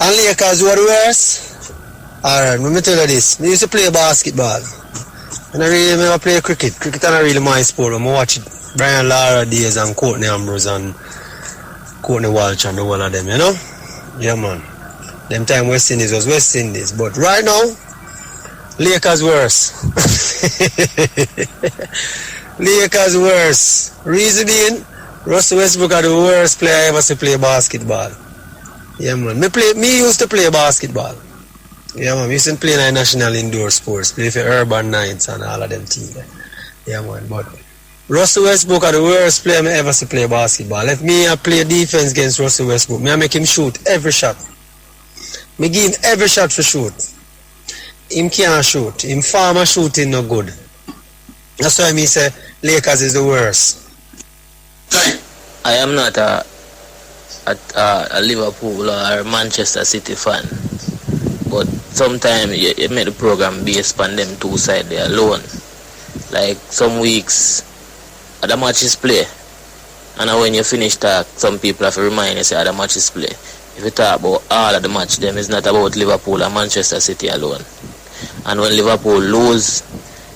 and Lakers, who are the worst? Alright, let me tell you this. I used to play basketball. And I really never play cricket. Cricket is not really my sport. I watch it. Brian Lara days and Courtney Ambrose and Courtney Walsh and the one of them, you know? Yeah, man. Them time West Indies was West Indies. But right now, Lakers worse. Lakers worse. Reason being, Russell Westbrook are the worst player I ever see play basketball. Yeah, man. Me used to play basketball. Yeah, man. We used to play in national indoor sports. Play for Urban Knights and all of them teams. Yeah, man. But Russell Westbrook are the worst player I ever see play basketball. If me I play defense against Russell Westbrook, I make him shoot every shot. Me give him every shot for shoot. Him can't shoot. Him farmer shooting no good. That's why me say Lakers is the worst. I am not a Liverpool or Manchester City fan, but sometimes you make the program based on them two sides there alone. Like some weeks, other matches play, and when you finish talk, some people have to remind you say other matches play. If you talk about all of the match, them it's not about Liverpool or Manchester City alone. And when Liverpool lose,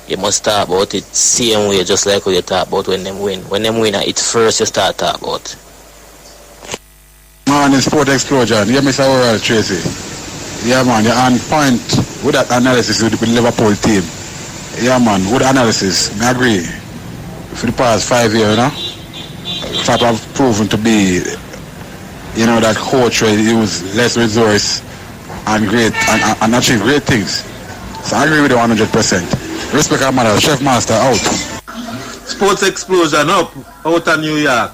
you must talk about it same way, just like how you talk about when them win. When them win, it's first you start talk about. Man, it's Sport Explosion. Yeah, Mr. World, Tracey. Yeah, man, you're on point with that analysis with the Liverpool team. Yeah, man, good analysis. I agree. For the past 5 years, you know, Fat have proven to be, you know, that coach where he was less resource and great and achieve great things. So I agree with you 100%. Respect our mother, Chef Master out. Sports Explosion up out of New York.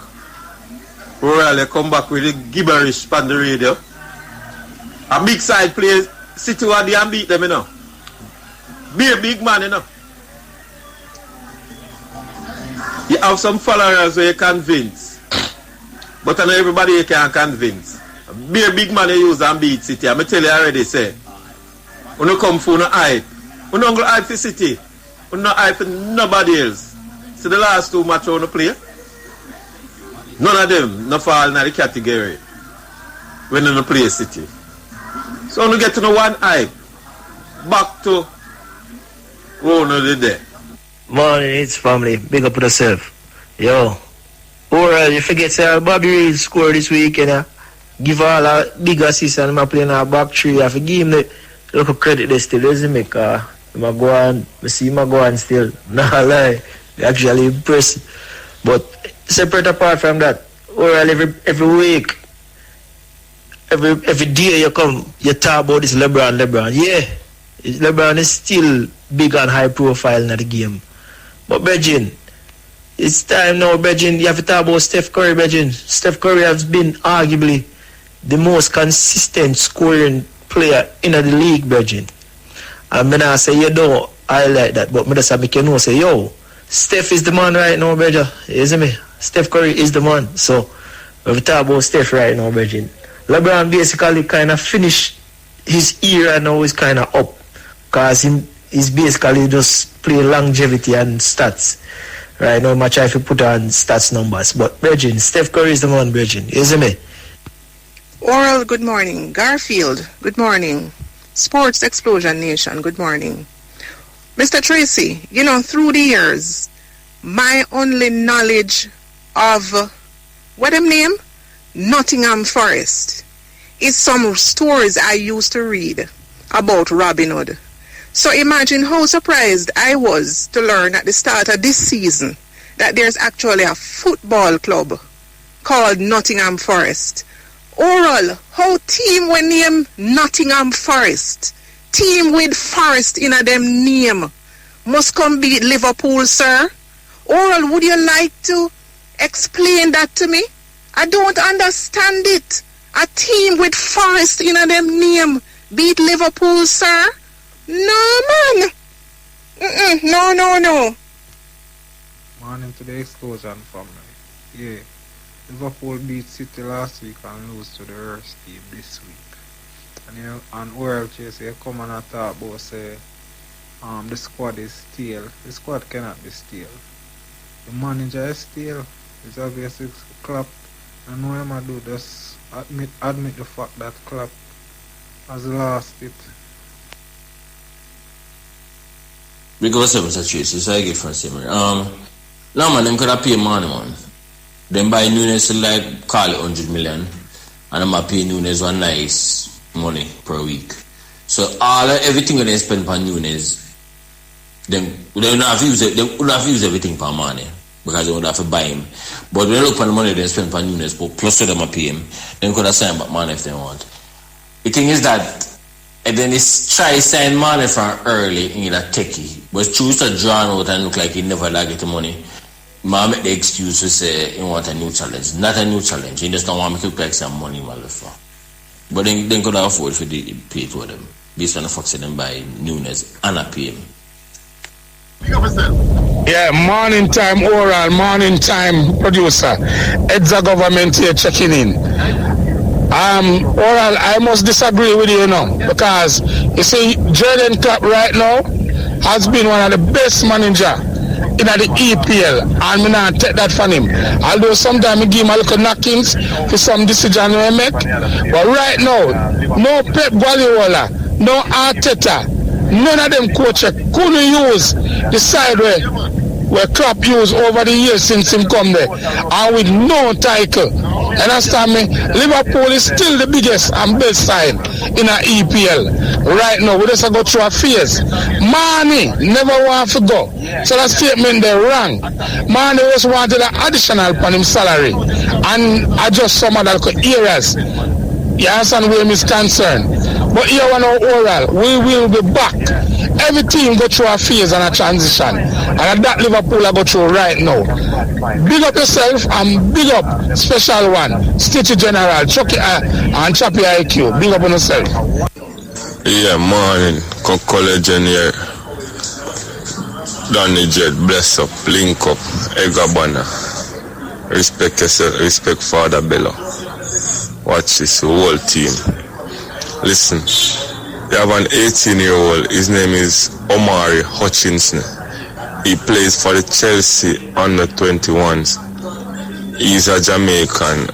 Royally come back with the gibberish on the radio. A big side plays City what they and beat them, you know. Be a big man, you know. You have some followers where you convince. But not everybody you can convince. Be a big man you use and beat City. I tell you already say. You don't come for no hype. You don't go hype for City. You don't hype for nobody else. See the last two matches you play? None of them no fall in the category when you play City. So when you get to the one hype, back to one of the day. Morning, it's family. Big up yourself. Yo. Overall, you forget say Bobby Reed scored this week and give all a big assist and I'm playing a back three. I have to give him the look of credit there still, doesn't make I go on, I see him go on still. Nah lie. Actually impressed. But separate apart from that, overall every week, every day you come, you talk about this LeBron. Yeah. LeBron is still big and high profile in the game. But Bridging, it's time now, Bridging, you have to talk about Steph Curry, Bridging. Steph Curry has been arguably the most consistent scoring player in the league, Bridging. And when I say you don't highlight that, but I just make you know, say, yo, Steph is the man right now, Bridging. You see me? Steph Curry is the man. So, we have to talk about Steph right now, Bridging. LeBron basically kind of finished his era now is kind of up. Because he's basically just play longevity and stats. Right now, I try to put on stats numbers. But, Bridging, Steph Curry is the man, Bridging. You see me? Oral, good morning. Garfield, good morning. Sports Explosion Nation, good morning. Mr. Tracey, you know, through the years, my only knowledge of, what them name? Nottingham Forest, is some stories I used to read about Robin Hood. So imagine how surprised I was to learn at the start of this season that there's actually a football club called Nottingham Forest. Oral, how team when name Nottingham Forest? Team with Forest in a them name. must come beat Liverpool, sir? Oral, would you like to explain that to me? I don't understand it. A team with Forest in them name beat Liverpool, sir? No, man. No. Morning to the Explosion family. Yeah. Liverpool beat City last week and lose to the worst team this week. And you know, and World Chase, you come and talk about say the squad is stale. The squad cannot be stale. The manager is stale. It's obviously Klopp. And what am I do? Just admit the fact that Klopp has lost it. Because of Mr. Tracey, so I get from Simmer. No man, them could have paid money, man. Them buy Nunes to like call it 100 million, and I'm pay Nunes one nice money per week. So everything that they spend on Nunes, they would have used it. They would have used everything for money because they would have to buy him. But when they look for the money they spend on Nunes, but plus to them pay him, they could have signed back money if they want. The thing is that, and then it's try sign money from early in a techie, but choose to draw out and look like he never like get the money. Man make the excuse to say he want a new challenge. Not a new challenge. He just don't want to look like some money motherfucker. But then could afford for the pay for them. Based on the fact that them buy Nunes and a pay him. Yeah, morning time oral, morning time producer. EDSA government here checking in. Oral, I must disagree with you now because you see Jurgen Klopp right now has been one of the best managers in the EPL, and me not take that from him. Although sometimes I give him a little knockings for some decision we make. But right now, no Pep Guardiola, no Arteta, none of them coaches couldn't use the side where Klopp used over the years since him come there, and with no title. Understand me? Liverpool is still the biggest and best side in our EPL. Right now, we just go through a phase. Mane never want to go. So that statement they're wrong. Mane just wanted an additional on his salary and adjust some of the areas. You understand where I'm concerned? But here on our oral, we will be back. Every team go through a phase and a transition. And that Liverpool I go through right now. Big up yourself and big up special one. Stitchy General, Chucky and Chappy IQ. Big up on yourself. Yeah, morning. College here. Danny Jet, bless up, link up, Egabana. Respect yourself, respect Father Bello. Watch this whole team. Listen, you have an 18-year-old. His name is Omari Hutchinson. He plays for the Chelsea under 21s. He's a Jamaican.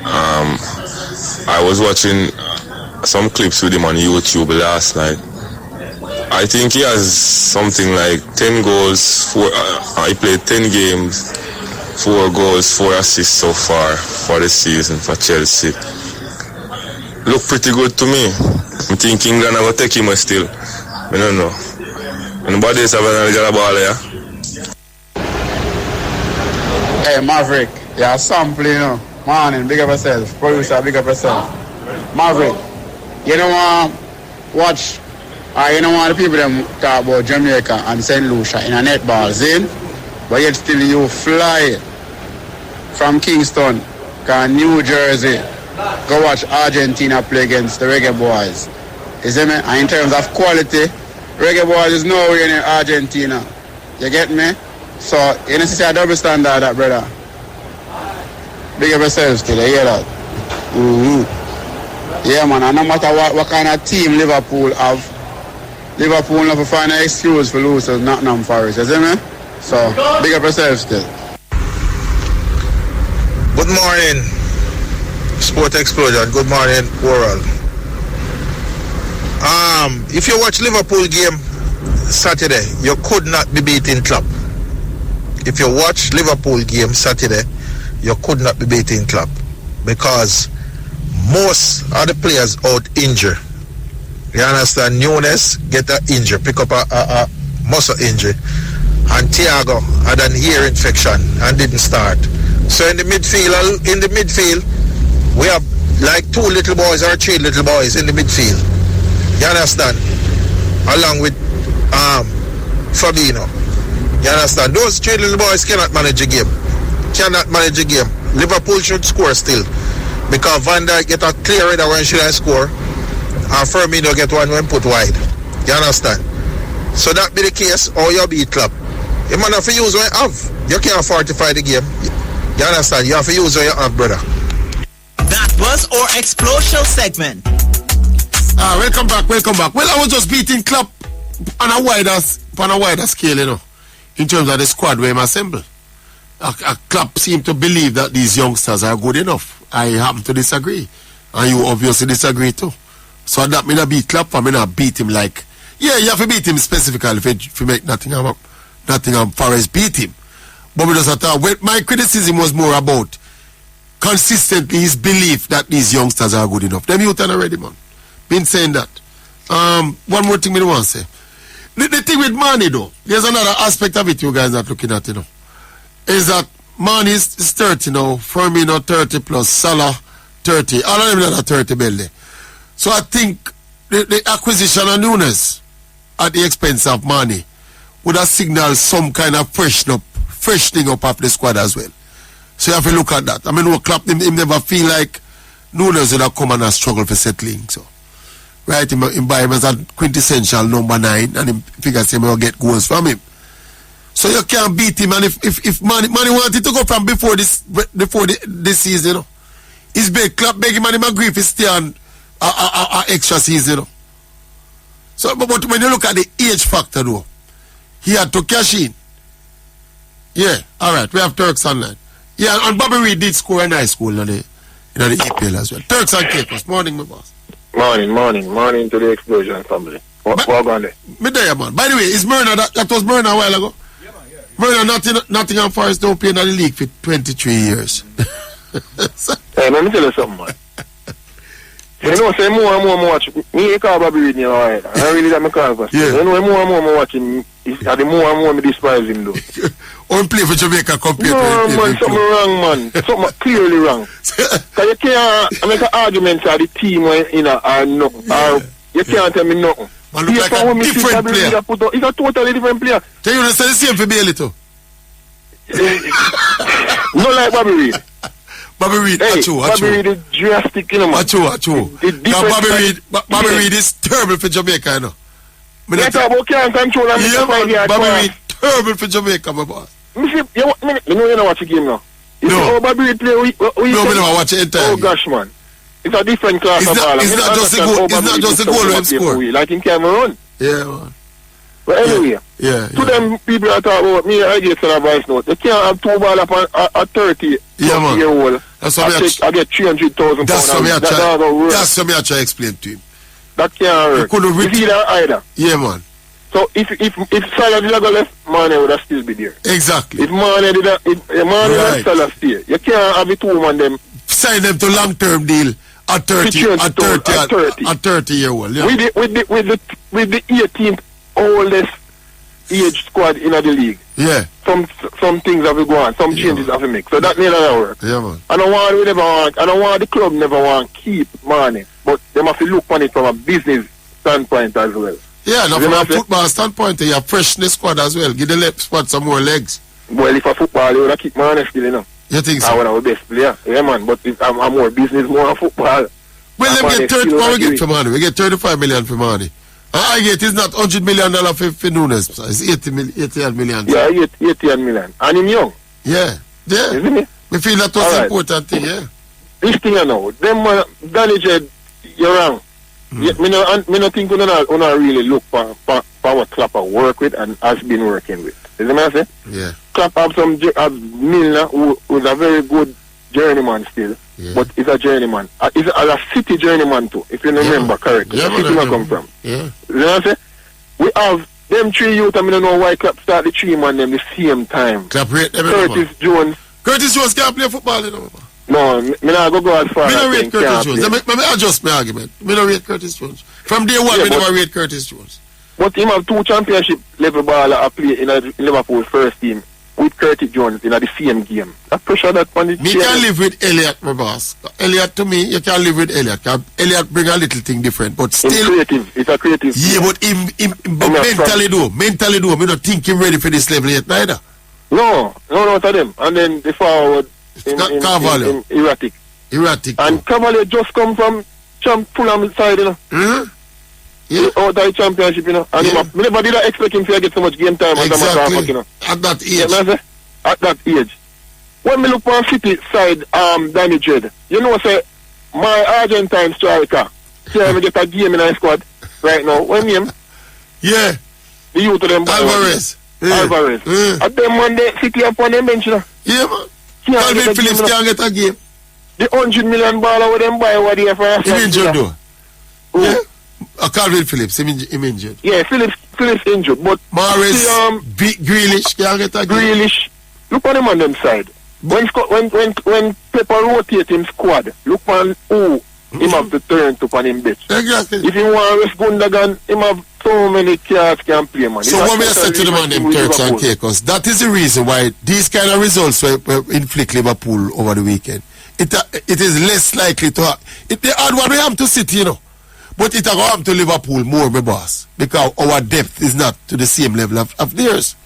I was watching some clips with him on YouTube last night. I think he has something like 10 goals. He played 10 games, 4 goals, 4 assists so far for the season for Chelsea. Look pretty good to me. I'm thinking England will take him still. I don't know. Anybody else have another ball here? Hey Maverick, yeah, sample, you know. Morning, big up yourself. Producer, big up yourself. Maverick, you don't want to watch, or you don't want the people them talk about Jamaica and St. Lucia in a netball, see? But yet still you fly from Kingston, New Jersey, go watch Argentina play against the Reggae Boys. You see me? And in terms of quality, Reggae Boys is nowhere in Argentina. You get me? So, you know, see a double standard, that brother. Big up yourself still, you hear that? Yeah, man, and no matter what kind of team Liverpool have, Liverpool never find an excuse for losing Nottingham Forest, you see me? So, big up yourself still. Good morning, Sport Explosion. Good morning, world. If you watch Liverpool game Saturday, you could not be beating Klopp. If you watch Liverpool game Saturday, you could not be beating Klopp because most of the players out injured. You understand? Nunes get an injury, pick up a muscle injury, and Thiago had an ear infection and didn't start. So in the midfield, we have like 2 little boys or 3 little boys in the midfield. You understand? Along with Fabinho. You understand? Those 3 little boys cannot manage a game. Cannot manage a game. Liverpool should score still. Because Van Dijk get a clear header when should I score. And Firmino get one when put wide. You understand? So that be the case, or you beat Klopp. You man have to use what you have. You can't fortify the game. You understand? You have to use what you have, brother. That was our Explosial segment. Welcome back. Well, I was just beating Klopp on a wider scale, you know, in terms of the squad we assemble. Klopp seem to believe that these youngsters are good enough. I happen to disagree, and you obviously disagree too. So that mean I beat Klopp, I mean I beat him like, yeah, you have to beat him specifically if you make Nottingham Forest beat him. But we just thought, my criticism was more about consistently his belief that these youngsters are good enough. Them youth are already, man. Been saying that. One more thing we want to say. The thing with Mane though, there's another aspect of it you guys are looking at, you know, is that Mane is 30 now, Firmino 30 plus, Salah 30, all of them are 30 belly. So I think the acquisition of Nunes at the expense of Mane would have signaled some kind of freshening up of the squad as well. So you have to look at that. I mean, no Klopp him never feel like Nunes would have come and struggle for settling. So, right, him buy him as a quintessential number 9, and him figures him will get goals from him. So you can't beat him. And if Mane wanted to go from before this season, you know, he's big. Klopp begging Mane agree if he stay on a extra season, you know. So, but when you look at the age factor, though, he had to cash in. Yeah, all right. We have Turks online. Yeah, and Bobby Reid did score a nice goal in the EPL as well. Turks and Caicos. Morning, my boss. Morning to the Explosion family. What on there? Me there, man. By the way, is Myrna that was Myrna a while ago? Yeah, man, yeah. Myrna, Nottingham Forest don't play in the league for 23 years. Hey, let me tell you something, man. You know, say more and more watch. Me call Bobby Reid now, right? I really got my call for. Yeah. You know, more and more watching. The more and more me despise him, though. Or play for Jamaica compared to him. No, man, something wrong, man. Something clearly wrong. Because you can't make an argument that the team, you know, are no. Or you can't tell me nothing. Man, look like a different player. He's a totally different player. Can you say the same for Bailey, too? Not like Bobby Reid. Bobby Reid, Bobby Reid is drastic, you know, man. Bobby Reid is terrible for Jamaica, you know. Let's talk about can't control and Bobby Reid terrible for Jamaica, my boss. You know watch the game now. You see how Bobby Reid play? No, we never watch it entirely. Oh gosh, man. It's a different class of ball. It's not just a goal when score. Like in Cameroon. Yeah, man. But anyway, to them people that talk about me, I get a voice note. They can't have 2 ball up a 30-year-old. That's what I get 300,000 pounds. That's what I try to explain to him. That can't work. It's either either. Yeah, man. So if Salah did not go left, Mane would have still be there. Exactly. If Mane and Salah stay, you can't have the 2 man them. Sign them to long-term deal at 30 year old. Yeah. With the 18th oldest age squad in the league. Yeah. Some things have to go on, some changes have to make. So that never work. Yeah, man. I don't want the club never want to keep Mane, but they must look on it from a business standpoint as well. Yeah, now from a football standpoint, you have freshness squad as well. Give the left squad some more legs. Well, if a football, you would have keep Mane still, you know. You think so? I would have the best player. Yeah, man, but I'm more business, more football. Well, let me get 30. What we get for Mane? We get 35 million for Mane. I get it's not $100 million for Nunes. It's 80 million. Yeah, 80 million. And him young. Yeah. Isn't it? We feel that was important thing, yeah. This thing I know. Them Danny Jed, you're wrong. Me no think we don't really look for what Clapper work with and has been working with. Is that what I say? Yeah. Clapper have some Milner who's a very good journeyman still. Yeah. But he's a journeyman. He's a city journeyman too, if you remember correctly. Yeah, city where come from. Yeah. You know what I say? We have them 3 youth, and I don't know why Clap start the 3 man them the same time. Clap rate them. Curtis Jones can't play football, you know. No, me not go as far as I rate Curtis Jones. Let me adjust my argument. Me not rate Curtis Jones. From day one, me never rate Curtis Jones. But him have 2 championship level baller play in Liverpool first team with Curtis Jones in the same game. That pressure that on the Me can live with Elliot, my boss. Elliot to me, you can live with Elliot. Elliot bring a little thing different, but still. It's a creative. Yeah, but mentally though, me not think him ready for this level yet neither. No, to them. And then the forward in erratic. And Cavalier just come from Fulham side, you know. Mm-hmm. Yeah. Out of the championship, you know. And I never did expect him to get so much game time. Exactly. You know. At that age. Yeah, at that age. When we look for City side, Danny Jed, you know, say, my Argentine striker, we get a game in our squad right now. When him? Yeah. The youth of them. Alvarez. Alvarez. At them one day, City up on them bench, you know. Yeah, man. Calvin Phillips can't get a game. The $100 million baller with them buy what they have for us. Him injured though. Yeah. Calvin Phillips, him injured. Yeah, Phillips injured, but Mahrez, Grealish can't get a game. Grealish. Look on them on them side. When Pepper rotate him squad, look on who him have to turn to on him bench. Exactly. If he want to rest Gundogan, him have so many cards can play, man. So what we said to the man them Turks and Caicos, that is the reason why these kind of results were inflict Liverpool over the weekend. It is less likely to have, they had what we have to City, you know. But it will happen to Liverpool more, my boss, because our depth is not to the same level of theirs.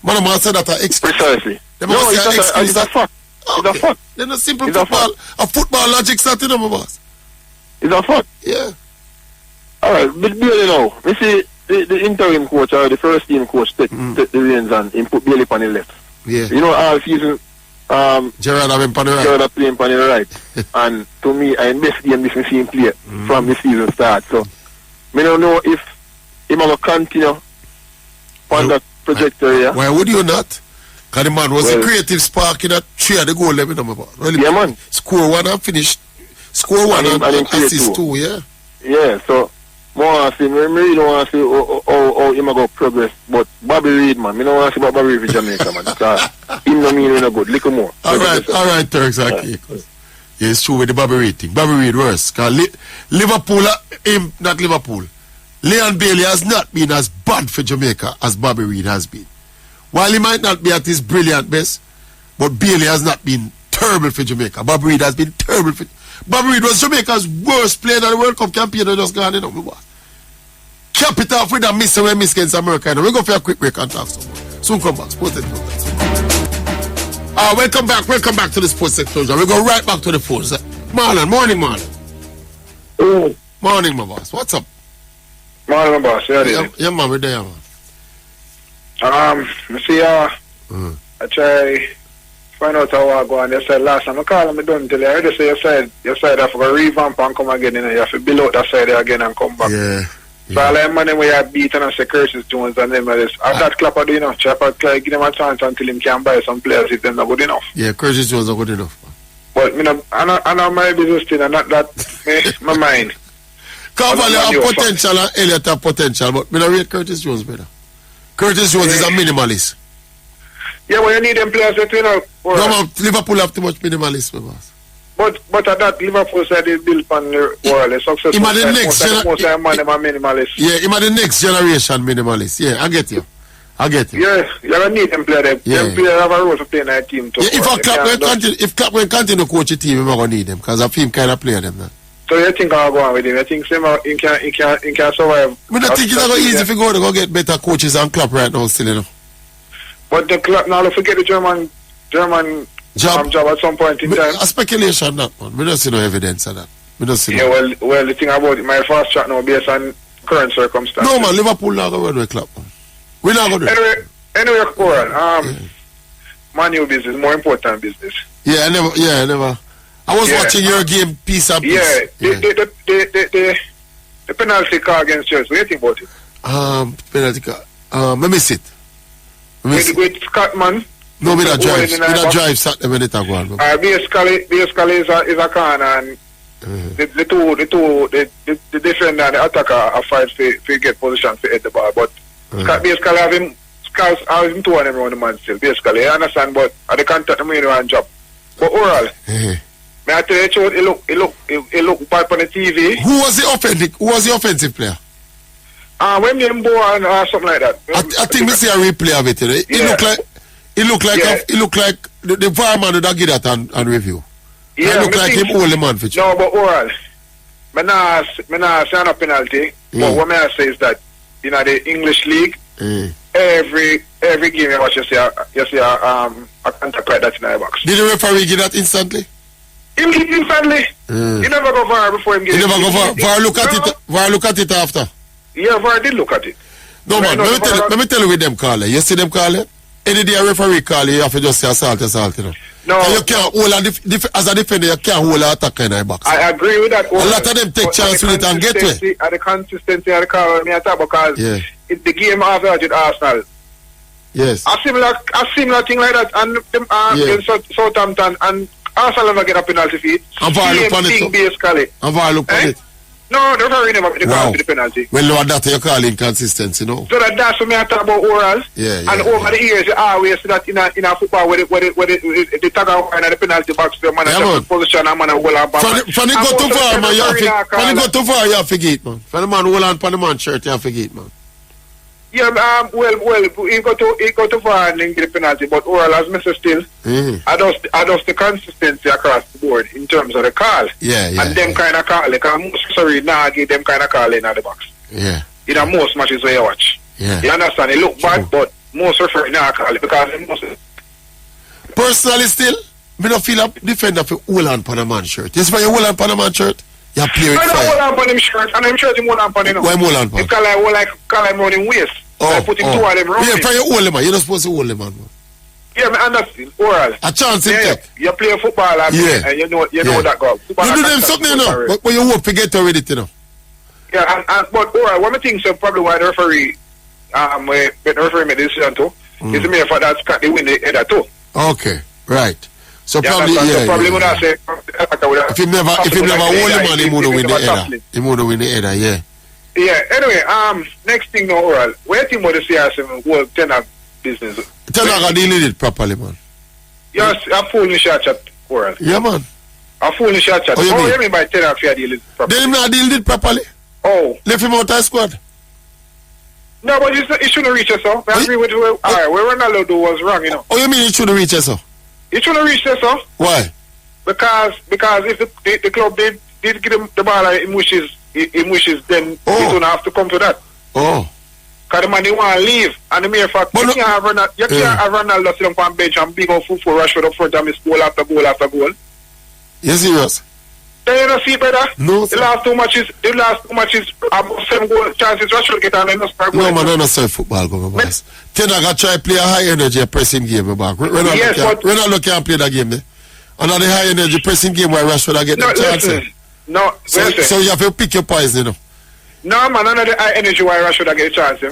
Man, I said that precisely. No, it's a fact. Okay. It's a fact. They're not simple football. A football logic starting up, my boss. It's a fact. Yeah. All right, but Bailey now, we see the interim coach or the first team coach take the reins and put Bailey on the left. Yeah. You know, all season, Gerard have on the right. Gerard playing on the right. And to me, I best game this machine play from the season start. So, I don't know if he will continue on that trajectory. Why would you not? Because the man was a creative spark in that 3 of the goal level. Really, yeah, man. Score 1 and finish. Score 1 and assist 2, yeah. Yeah, so more want to see, I really don't want to see how him go progress. But Bobby Reid, man, I don't want to see Bobby Reid for Jamaica, man. Because him no mean no good. Little more. All right, Turks and Caicos. Yeah, it's true with the Bobby Reid thing. Bobby Reid worse. Because Liverpool, not Liverpool. Leon Bailey has not been as bad for Jamaica as Bobby Reid has been. While he might not be at his brilliant best, but Bailey has not been terrible for Jamaica. Bobby Reid has been terrible for... Bobby Reid was Jamaica's worst player in the World Cup campaign and just gone in. Cap it off with a miss when miss against America. We'll go for a quick break and talk some more. Soon come back. Sports Explosion. Welcome back to the Sports Explosion. We'll go right back to the phones. Marlon, morning, Marlon. Morning, my boss. What's up? Morning, my boss. Yeah, man, we're there, man. See, I try find out how I go on. They said last time I call him, I don't tell you. I just say you said I have to revamp and come again, and you have to build out that side again and come back. Yeah. So all them man we have beaten and say Curtis Jones and them this. I got Clapper do enough. Chapper give them a chance until him can buy some players if they're not good enough. Yeah, Curtis Jones are good enough. But I know my business thing and not that my mind. Cavalli have potential and Elliot have potential, but I don't rate Curtis Jones better. Curtis Jones is a minimalist. Yeah, well, you need them players that, you know. No, man, Liverpool have too much minimalist, my boss. But at that, Liverpool side is built on the world. Successful. Him are the next minimalist. Yeah, him are the next generation minimalist. Yeah, I get you. Yeah, you don't need them players. Yeah. Them players have a role to play in that team too. Yeah, if Clapper continue to coach a team, we're going to need them because of him kind of player them. So you think I'll go on with him? You think he can survive? I don't think it's not easy if you go get better coaches and Klopp right now still, you know. But the Klopp, now don't forget the German job at some point in time. A speculation that one. We don't see no evidence of that. We don't see well the thing about it, my first chat now based on current circumstances. No man, Liverpool not going to run with Klopp. We're not going to do it. Anyway, Coral, Man U business, more important business. Yeah, I never. I was watching your game piece of piece. Yeah, the penalty call against Chelsea. What do you think about it? Penalty call. Let me sit. With Scott, man. No, we don't drive. We don't drive Saturday when it go on. Basically is a can and the defender and the attacker are fight to get position to hit the ball. But Scott basically have him two of them around the man still. Basically, I understand, but at the contact the main one job. But overall, may I tell you the truth, it look bad on the TV. Who was the offensive player? When you or something like that. I think we see a replay of it. It look like the VAR man would give that on review. Yeah, look like him only man for you. No, but oral. Me nah say no penalty. But what I say is that in the English league, every game you watch, you see a contact like that in the box. Did the referee give that instantly? Him give it instantly. He never go VAR before him give it. He never go VAR. VAR look at it after. Yeah, VAR did look at it. No man, let me tell you with them call it. You see them call it? Any day a referee call you have to just say assault, you know. No. And you can't hold as a defender, you can't hold an attacker in the box. I agree with that. A lot of them take chance with it and get to it. The consistency of the call me attack because it's the game after that with Arsenal. Yes. A similar thing like that and Southampton and Arsenal never get a penalty for it. And VAR look on it. Basically. And VAR look on it. No, the referee never get the penalty. Well, no, that you call inconsistency, no? So that's what I talk about oral. Yeah. And over the years, you always see that in a football where the tag out in the penalty box, the man has position and man hold on. From the go too far, man, you have to forget, man. From the man hold on, the man shirt, you have to forget, man. Yeah, well, he go to far and then get the penalty, but oral as Mr. Still, adjust the consistency across the board in terms of the call. Yeah. And them kind of call, because most sorry now give them kind of call in the box. Yeah. In a most matches where you watch. Yeah. You understand? It look bad, but most referee now call it because most. Personally, still, me don't feel a defender for hold on for the man shirt. Yes, for you hold on for the man shirt. You play it I don't hold on for him shirt, and I'm sure him hold on for him. Why hold on for him? Because I call him around him waist. I put him two of them round. Yeah, for you hold him, man. You're not supposed to hold him, man. Yeah, I understand. Oral. A chance in take. You play football and you know that goal. You do them something, you know, but you hope to get to ready, you know. Yeah, but oral, one of the things probably why the referee made this decision too, is the mere fact that Scott they win the header too. Okay, right. So probably, when I say, if he never hold him on, he would win the header. He would win the header, yeah. Yeah, anyway, next thing now, oral, where team would see us will turn up business? Turn up deal with it properly, man. Yes, a full in shot chat, oral. Yeah, man. A full in shot chat. Oh, you mean by turn up fair deal it properly? Then him not deal with it properly. Oh. Left him out of squad. No, but it shouldn't reach us, so. I agree with you. Alright, where Ronaldo do was wrong, you know. Oh, you mean it shouldn't reach us, so? It shouldn't reach us, so. Why? Because if the club did give him the ball in wishes, then he don't have to come to that. Oh. Because the man, he want to leave. And the mere fact, you can't have Ronaldo sit on bench and big up foot for Rashford up front and miss goal after goal after goal. You serious? Then you don't see, brother? No, the last two matches, about 7 goal chances Rashford get on and no start goal. No, man, I don't say football, go, my boss. Ten I got try play a high energy pressing game, my back. Ronaldo can't play that game, there. Another high energy pressing game where Rashford get the chance. No, so you have to pick your poison, you know. No, man, another high energy where Rashford get a chance. He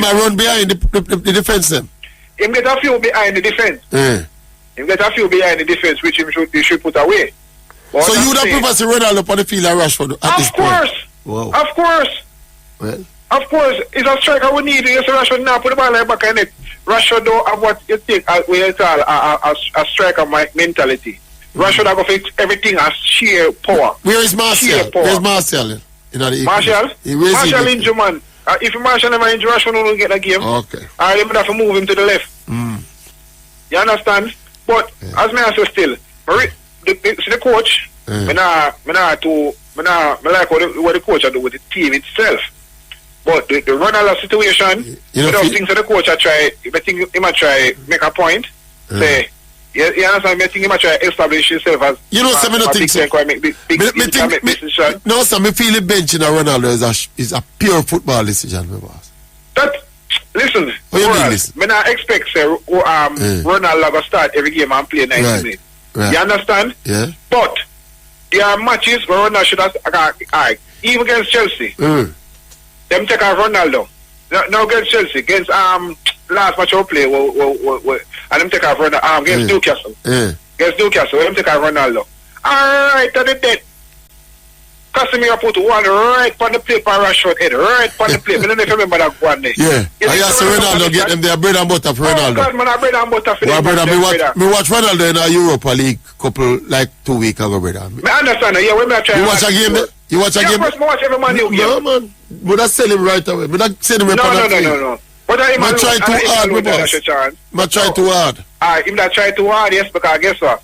might run behind the defense then. He get a few behind the defense. He get a few behind the defense, which he should put away. But so you would have preferred to Ronaldo on the field and Rashford at this point? Wow. Of course. Well. Of course, it's a striker we need. Yes, Rashford now put the ball back in it. Rashford don't have what you think a striker mentality. Rashford have got everything as sheer power. Where is Martial? Where's Martial? Martial injured, man. If Martial never injured, Rashford will get a game. Okay. They would have to move him to the left. You understand? But as me say still, the coach, I like what the coach do with the team itself. But the Ronaldo situation, things that the coach I think he might try make a point. Say, you understand? I think he might try establish himself as some of the things. No, sir, me feel the bench in Ronaldo is a pure football decision, my boss. Listen, when I expect Ronaldo to start every game and play 90 minutes. Right. You understand? Yeah. But there are matches where Ronaldo should have even against Chelsea. Them take out Ronaldo. No against Chelsea, against last match we play, and them take out Ronaldo against Newcastle. Against Newcastle, them take out Ronaldo. Alright, to the dead. Casemiro put one right on the plate for Rashford head, right on the plate. I don't know if you remember that one day. Yeah. I asked Ronaldo get them their bread and butter for Ronaldo. God, man, bread and butter for them. Brother, me watch Ronaldo in a Europa League couple, 2 weeks ago, brother. I understand, yeah, when I try. You watch a game there? You watch a game? Of course, I watch every man new game. No, man. Would I sell him right away? Would I sell him No. But him Man try too hard, my boss. Man try too hard. Him that try too hard, yes, because guess what?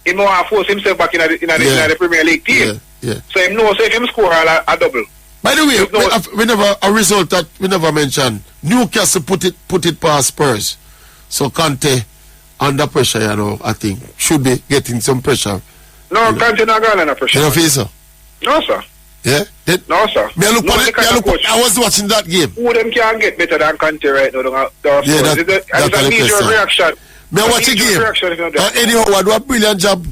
He know how to force himself back in the Premier League team. Yeah. So him know, so if him score a double. By the way, we never a result that we never mentioned. Newcastle put it past Spurs. So Conte under pressure, you know, I think should be getting some pressure. No, Conte not going under pressure. You don't feel so? No, sir. Yeah? No, sir. I was watching that game. Who them can get better than Conte right now? That's a knee-jerk reaction. Me watch a game. Eddie Howard do a brilliant job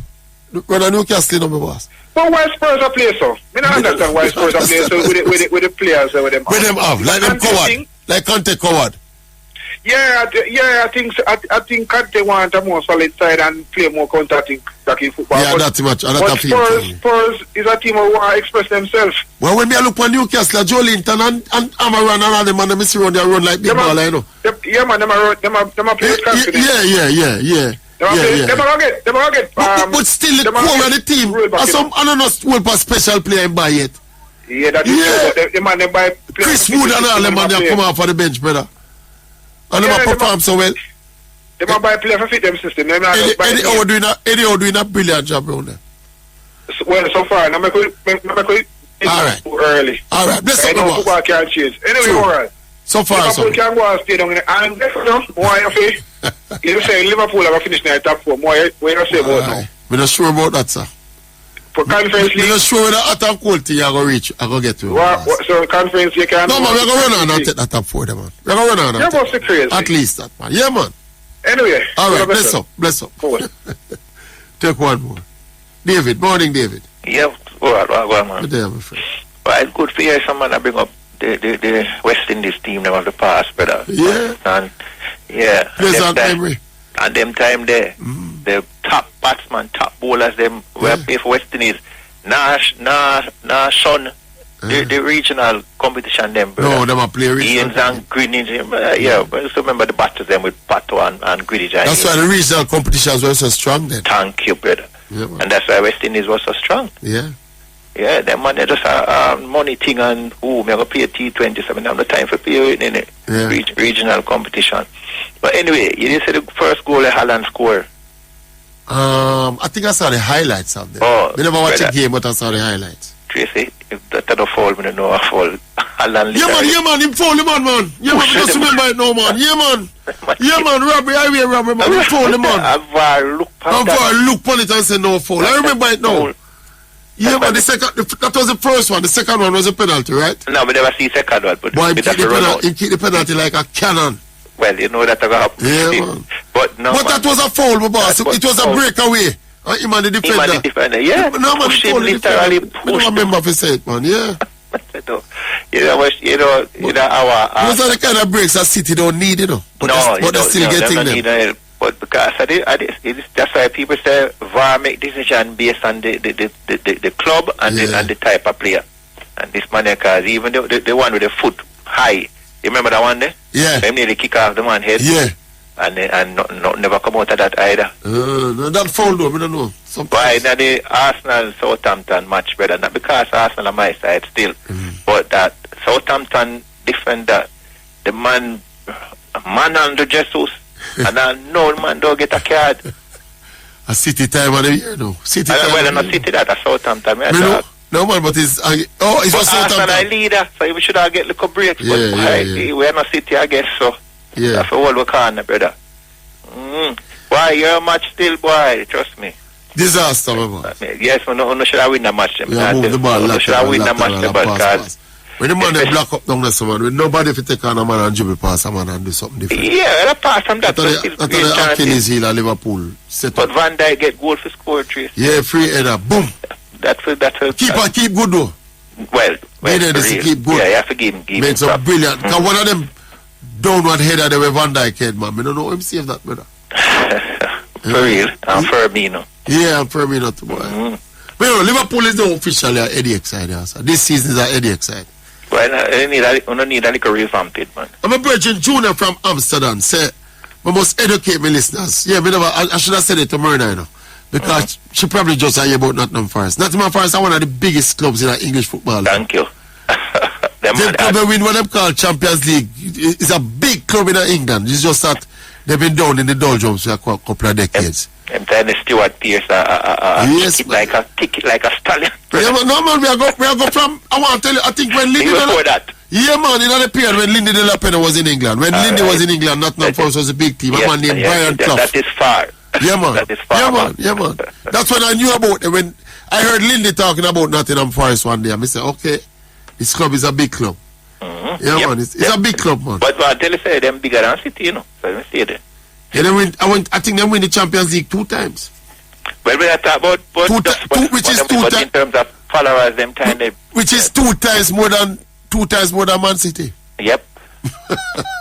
running Newcastle, no, my boss. But why Spurs are play so? I don't understand why Spurs are play so with the players with them. With them off, like them coward, like Conte coward. Yeah, I think Conte want a more solid side and play more counter-attacking football. Yeah, that's much. But Spurs is a team who want to express themselves. Well, when me look for Newcastle, Joe Linton and Amaran and all them, and them see run, they run like big ball, you know. Yeah, man, them are play with confidence. Yeah. But still, the core of the team, I don't know, school for special player buy it. Yeah, that is true. The man, they buy Chris Wood and all them, man, they come out for the bench, brother. And they perform so well. They might buy player for fit them system. Eddie Howe doing a brilliant job around there. Well, so far, I'm not going early. All right, bless up the boss. Football can't change. Anyway, all right. So far, so. Liverpool can go and stay down in the... And, you know, more you say, you say Liverpool have finished in the top 4. More you say about now. We're not sure about that, sir. For Conference League... We're not sure whether a top quality you're going to reach. I'm going to get to. So Conference you can... No, man, we're going to run on and take that top 4, man. We're going to run on and take that. Crazy. At least that, man. Yeah, man. Anyway. All right, bless up. Take one more. David, morning, David. Yeah, all right, man. Good day, my friend. Well, it's good for you, someone that bring up the West Indies team them of the past, brother. Yeah. And yeah. Pleasant memory. And them time there, the top batsman, top bowlers, them were play for West Indies. Nah, son, the regional competition, them, brother. No, them are play regional. Ian's and Greenwich, yeah. But I just remember the battles them with Pato and Greenwich. That's why the regional competitions were so strong then. Thank you, brother. Yeah, and that's why West Indies was so strong. Yeah. Yeah, them man, they just a money thing and me going to play T20, so I don't have the time for play in it. Yeah. Regional competition. But anyway, you didn't say the first goal that Holland scored. I think I saw the highlights of them. Oh, we never watched the game, but I saw the highlights. Tracey, if that don't fall, we don't know I fall. Holland yeah, man, him fall, man. Yeah, man, just remember it now, man. Yeah, man, robbery, highway robbery, man. Him fall, man. I've look upon it and say no fall. I remember it now. Yeah, but that was the first one. The second one was a penalty, right? No, we never see second one. But boy, he kicked the penalty like a cannon. Well, you know that going to happen. Yeah, man. But that was a foul, my boss. It was a breakaway. Him and the defender. Yeah. No, man, literally pushed. I don't remember if he said it, man. Yeah. you know, those are the kind of breaks that City don't need, you know. But they're still getting them. But because that's why people say VAR make decision based on the club and the type of player. And this man, because even the one with the foot high, you remember that one there? Yeah. They nearly kick off the man's head. Yeah. And not never come out of that either. That foul though, I don't know. Why now the Arsenal Southampton match better? Not because Arsenal on my side still, but that Southampton defender, the man under Jesus. And I know man don't get a card. A City time of the year, no. City time. Well, not City that, a Southampton. No man, but it's Southampton. Arsenal leader, so we should have get little breaks. Yeah. We're not City, I guess so. Yeah. That's all we can, brother. Why your match still, boy? Trust me. Disaster, my boy. Yes, we should have win the match. We have moved the ball. We should have win the match, because. When the man they block up down there, someone with nobody if you take on a man and dribble past a man and do something different. Yeah, that pass from that. That's the Achilles heel at Liverpool. But Van Dijk get goal for score, Trace. Yeah, free header, boom. That's keep good though. Well, keep good. Yeah, you have to give him. Makes up brilliant. Because one of them downward header they were Van Dijk head, man. I don't know him save that, brother. For real, and Firmino. Yeah, and Firmino too, boy. But you know, Liverpool is not officially an Eddie side, so this season is an Eddie side. Well, I need a little revamp it, man. I'm a Virgin Junior from Amsterdam. Say, we must educate my listeners. Yeah, I should have said it to Myrna, you know. Because she probably just hear about Nottingham Forest. Nottingham Forest are one of the biggest clubs in English football. Thank you. They probably win what they call Champions League. It's a big big club in England. It's just that they've been down in the doldrums for a couple of decades. I'm telling the Stuart Pearce, yes, kick it like a stallion. Yeah, man, no, man, we are go from, I want to tell you, I think when Lindy before that. Yeah, man, in the period when Lindy de la Pena was in England. When Lindy was in England, Nottingham Forest was a big team. Yes, a man named Brian Clough. That is far. Yeah, man. That is far. Yeah, man. Yeah, man. That's when I knew about it. When I heard Lindy talking about Nottingham Forest one day, I said, okay, this club is a big club. Mm-hmm. Yeah, man, it's a big club, man. But I tell you, say them bigger than City, you know. So let me see there. Yeah, I think they win the Champions League 2 times. Well, we are talking about which is 2 times in terms of followers, them time they, which is 2 times more than Man City. Yep.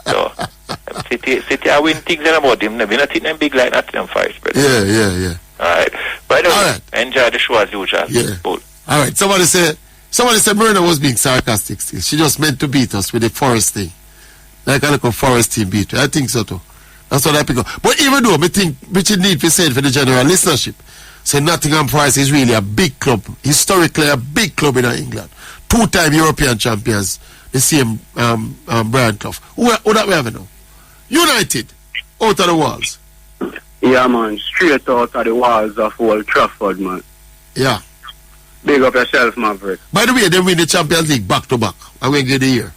So City are win things about them. We not think them big like Nottingham Forest, brother. Yeah. Alright. By the way, enjoy the show as usual. Yeah. Cool. Alright, somebody said Myrna was being sarcastic still. She just meant to beat us with the Forest thing. Like a little Forest team beat. I think so too. That's what I pick up. But even though I think Richard need to say it for the general listenership, say Nottingham Forest is really a big club, historically a big club in England. 2-time European champions, the same Brian Clough. Who that we have now? United, out of the walls. Yeah, man, straight out of the walls of Old Trafford, man. Yeah. Big up yourself, Maverick. By the way, they win the Champions League back to back. I'm going to get the year.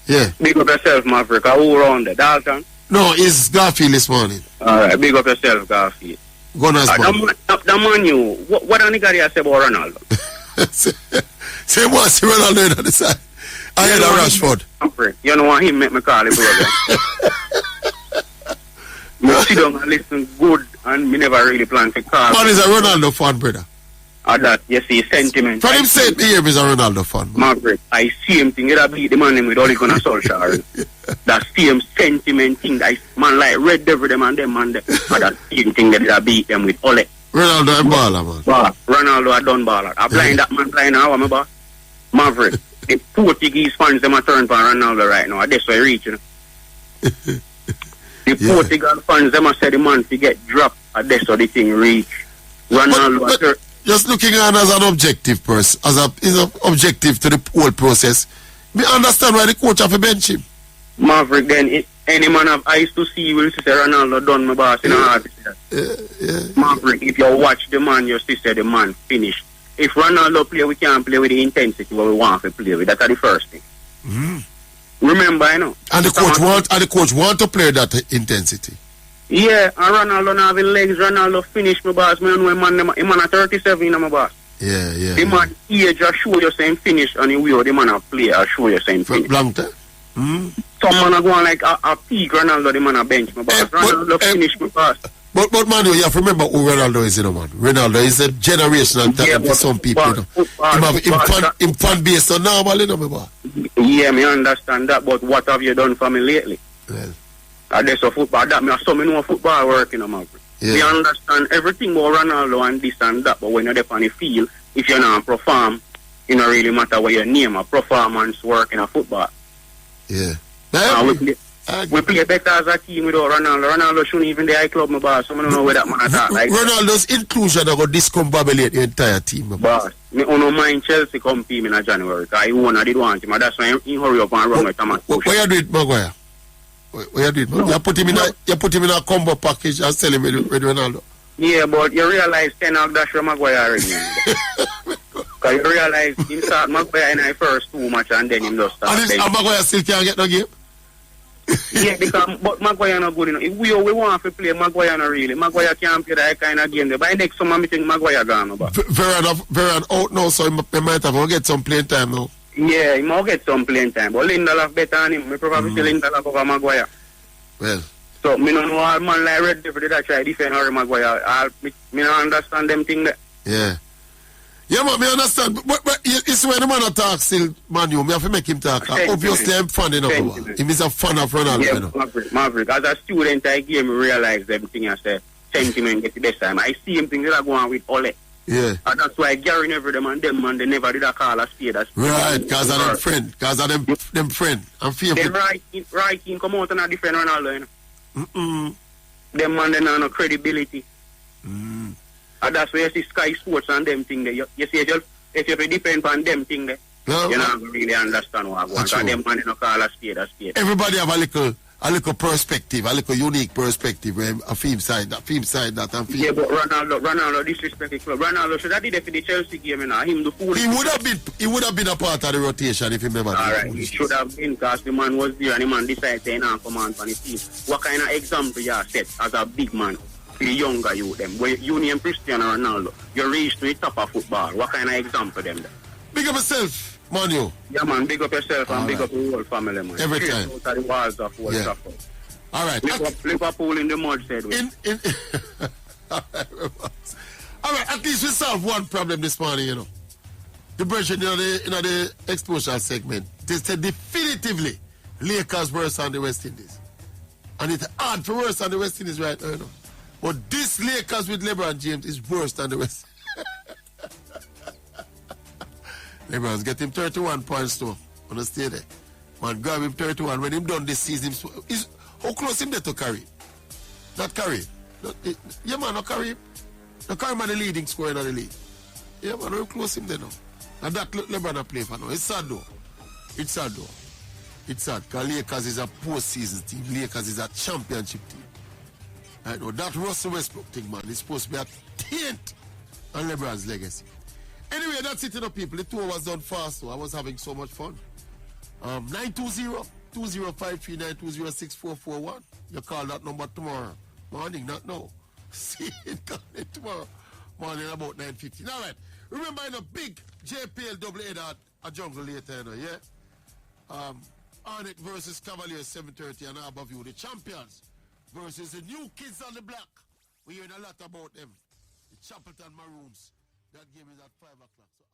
Yeah. Big up yourself, Maverick. Who around there? Dalton? No, it's Garfield this morning. Alright, big up yourself, Garfield. Gunners, man. The man you, what a nigga say about Ronaldo? Say what? See Ronaldo on the side. I heard a Rashford. You know what him make me call it, brother. Me sit down and listen good, and me never really plan to call. Man is a Ronaldo fan, brother. That, you see, sentiment. From him said here is a Ronaldo fan. Margaret, I see him thing, that beat the man with all the gun of Solskjaer. That same sentiment thing, that man like Red Devil them and them and them. That same thing that beat them with Ole. Ronaldo and baller, man. Ronaldo a done baller. I blind that man blind now, my boss. Maverick, the Portuguese fans them a turn for Ronaldo right now. That's why reach, you know. The Portugal fans them a say the man to get dropped. That's how the thing reach. Ronaldo but just looking at as an objective person, as a objective to the whole process, me understand why the coach have to bench him. Maverick, then any man have eyes to see will say Ronaldo done my boss in a hard. Maverick, if you watch the man, you see the man finished. If Ronaldo play, we can't play with the intensity what we want to play with. That's the first thing. Remember, you know. And the coach want to play that intensity. Yeah, and Ronaldo now have his legs. Ronaldo finish my boss. Me know him man a 37 in my boss. Yeah. The man age just show you same finish, and the man a play a show you same finish. Long time. Some man a go on like a peak Ronaldo, the man a bench my boss. Ronaldo finish my boss. But man, you have to remember who Ronaldo is, you know, man. Ronaldo is a generational talent for some people, you know. Him fan base so normal, you know, my boy. Yeah, me understand that, but what have you done for me lately? Well. That's a football. That me so me know football work, you know, man. Yeah. We understand everything about Ronaldo and this and that, but when you're there on the field, if you're not perform, it don't really matter what your name or performance work in a football. Yeah. We play better as a team without Ronaldo. Ronaldo shouldn't even the high club, my boss. So I don't know where that man attack like. Ronaldo's inclusion got discombobulate the entire team, my boss. Me don't mind Chelsea come team in January. Because he won, I did want him. That's why he hurry up and run with Thomas. What you do it, Maguire? What you do it, man? You put him in a combo package and sell him with Ronaldo. Yeah, but you realize 10 of dash from Maguire already. Because you realize him start Maguire in the first 2 matches and then him just start. And Maguire still can't get no game? Yeah, because but Maguire not good enough. If we want to play Maguire not really. Maguire can't play that kind of game there. By next summer, I think Maguire gone over. Veron out now, so he might have to get some playing time now. Yeah, he might get some playing time. But Lindelof better than him. I probably say Lindelof over Maguire. Well. So, me don't know all man like Red Devil that try defend Harry Maguire. Me don't understand them thing there. Yeah. Yeah, but me understand. But it's when the man talks still, Manu, me have to make him talk. Obviously, I'm fan enough of him. He is a fan of Ronaldo. Yeah, you know. Maverick. As a student, I gave me realize everything I say. Sentiment get the best time. I see him things that are going on with Ole. Yeah. And that's why Gary never them and them man, they never did a call a spade. Right, because of them friend. Because of them friend. I'm fearful. Then right in come out and a defend Ronaldo, you know. Them man, they have no credibility. And that's why you see Sky Sports and them thing there. You see, if you depend on them thing there, you don't really understand what I want. Because them man, they don't call a spade a spade. Everybody have a little a little perspective, a little unique perspective where a film side that, and film. Yeah, but Ronaldo disrespect the club. Ronaldo should have did it for the Chelsea game, and him the fool. He would have been a part of the rotation if he remember. Alright, he should have been, because the man was there and the man decided to come on for the team. What kind of example you set as a big man for the younger you them? Where you name Cristiano Ronaldo, you reach to the top of football. What kind of example them there? Big up yourself, Manu. Yeah, man, big up yourself and big up the whole family, man. Every time. Out of the walls of Old Trafford. Alright. Liverpool in the mud, said we. Alright, at least we solved one problem this morning, you know. The version in the Explosial segment, they said definitively Lakers worse than the West Indies. And it's hard for worse than the West Indies right now, you know. But this Lakers with LeBron James is worse than the West. LeBron's get him 31 points too. Wanna stay there. Man, grab him 31. When him done this season, how close him there to carry? Not carry. Yeah, man, not carry him. Not carry man the leading scorer in the league. Yeah, man, how close him there now? And that LeBron a play for now. It's sad though. It's sad though. It's sad. Because Lakers is a postseason team. Lakers is a championship team. I know that Russell Westbrook thing, man, is supposed to be a taint on LeBron's legacy. Anyway, that's it, you know, people. The tour was done fast, so I was having so much fun. 920-2053-920-6441. You call that number tomorrow morning, not now. See it coming tomorrow morning about 9:15. All right. Remember, in a big JPL double header at a jungle later, you know, yeah? Arnett versus Cavaliers 7:30 and above you. The champions versus the new kids on the block. We're hearing a lot about them. The Chapelton Maroons. That game is at 5 o'clock. So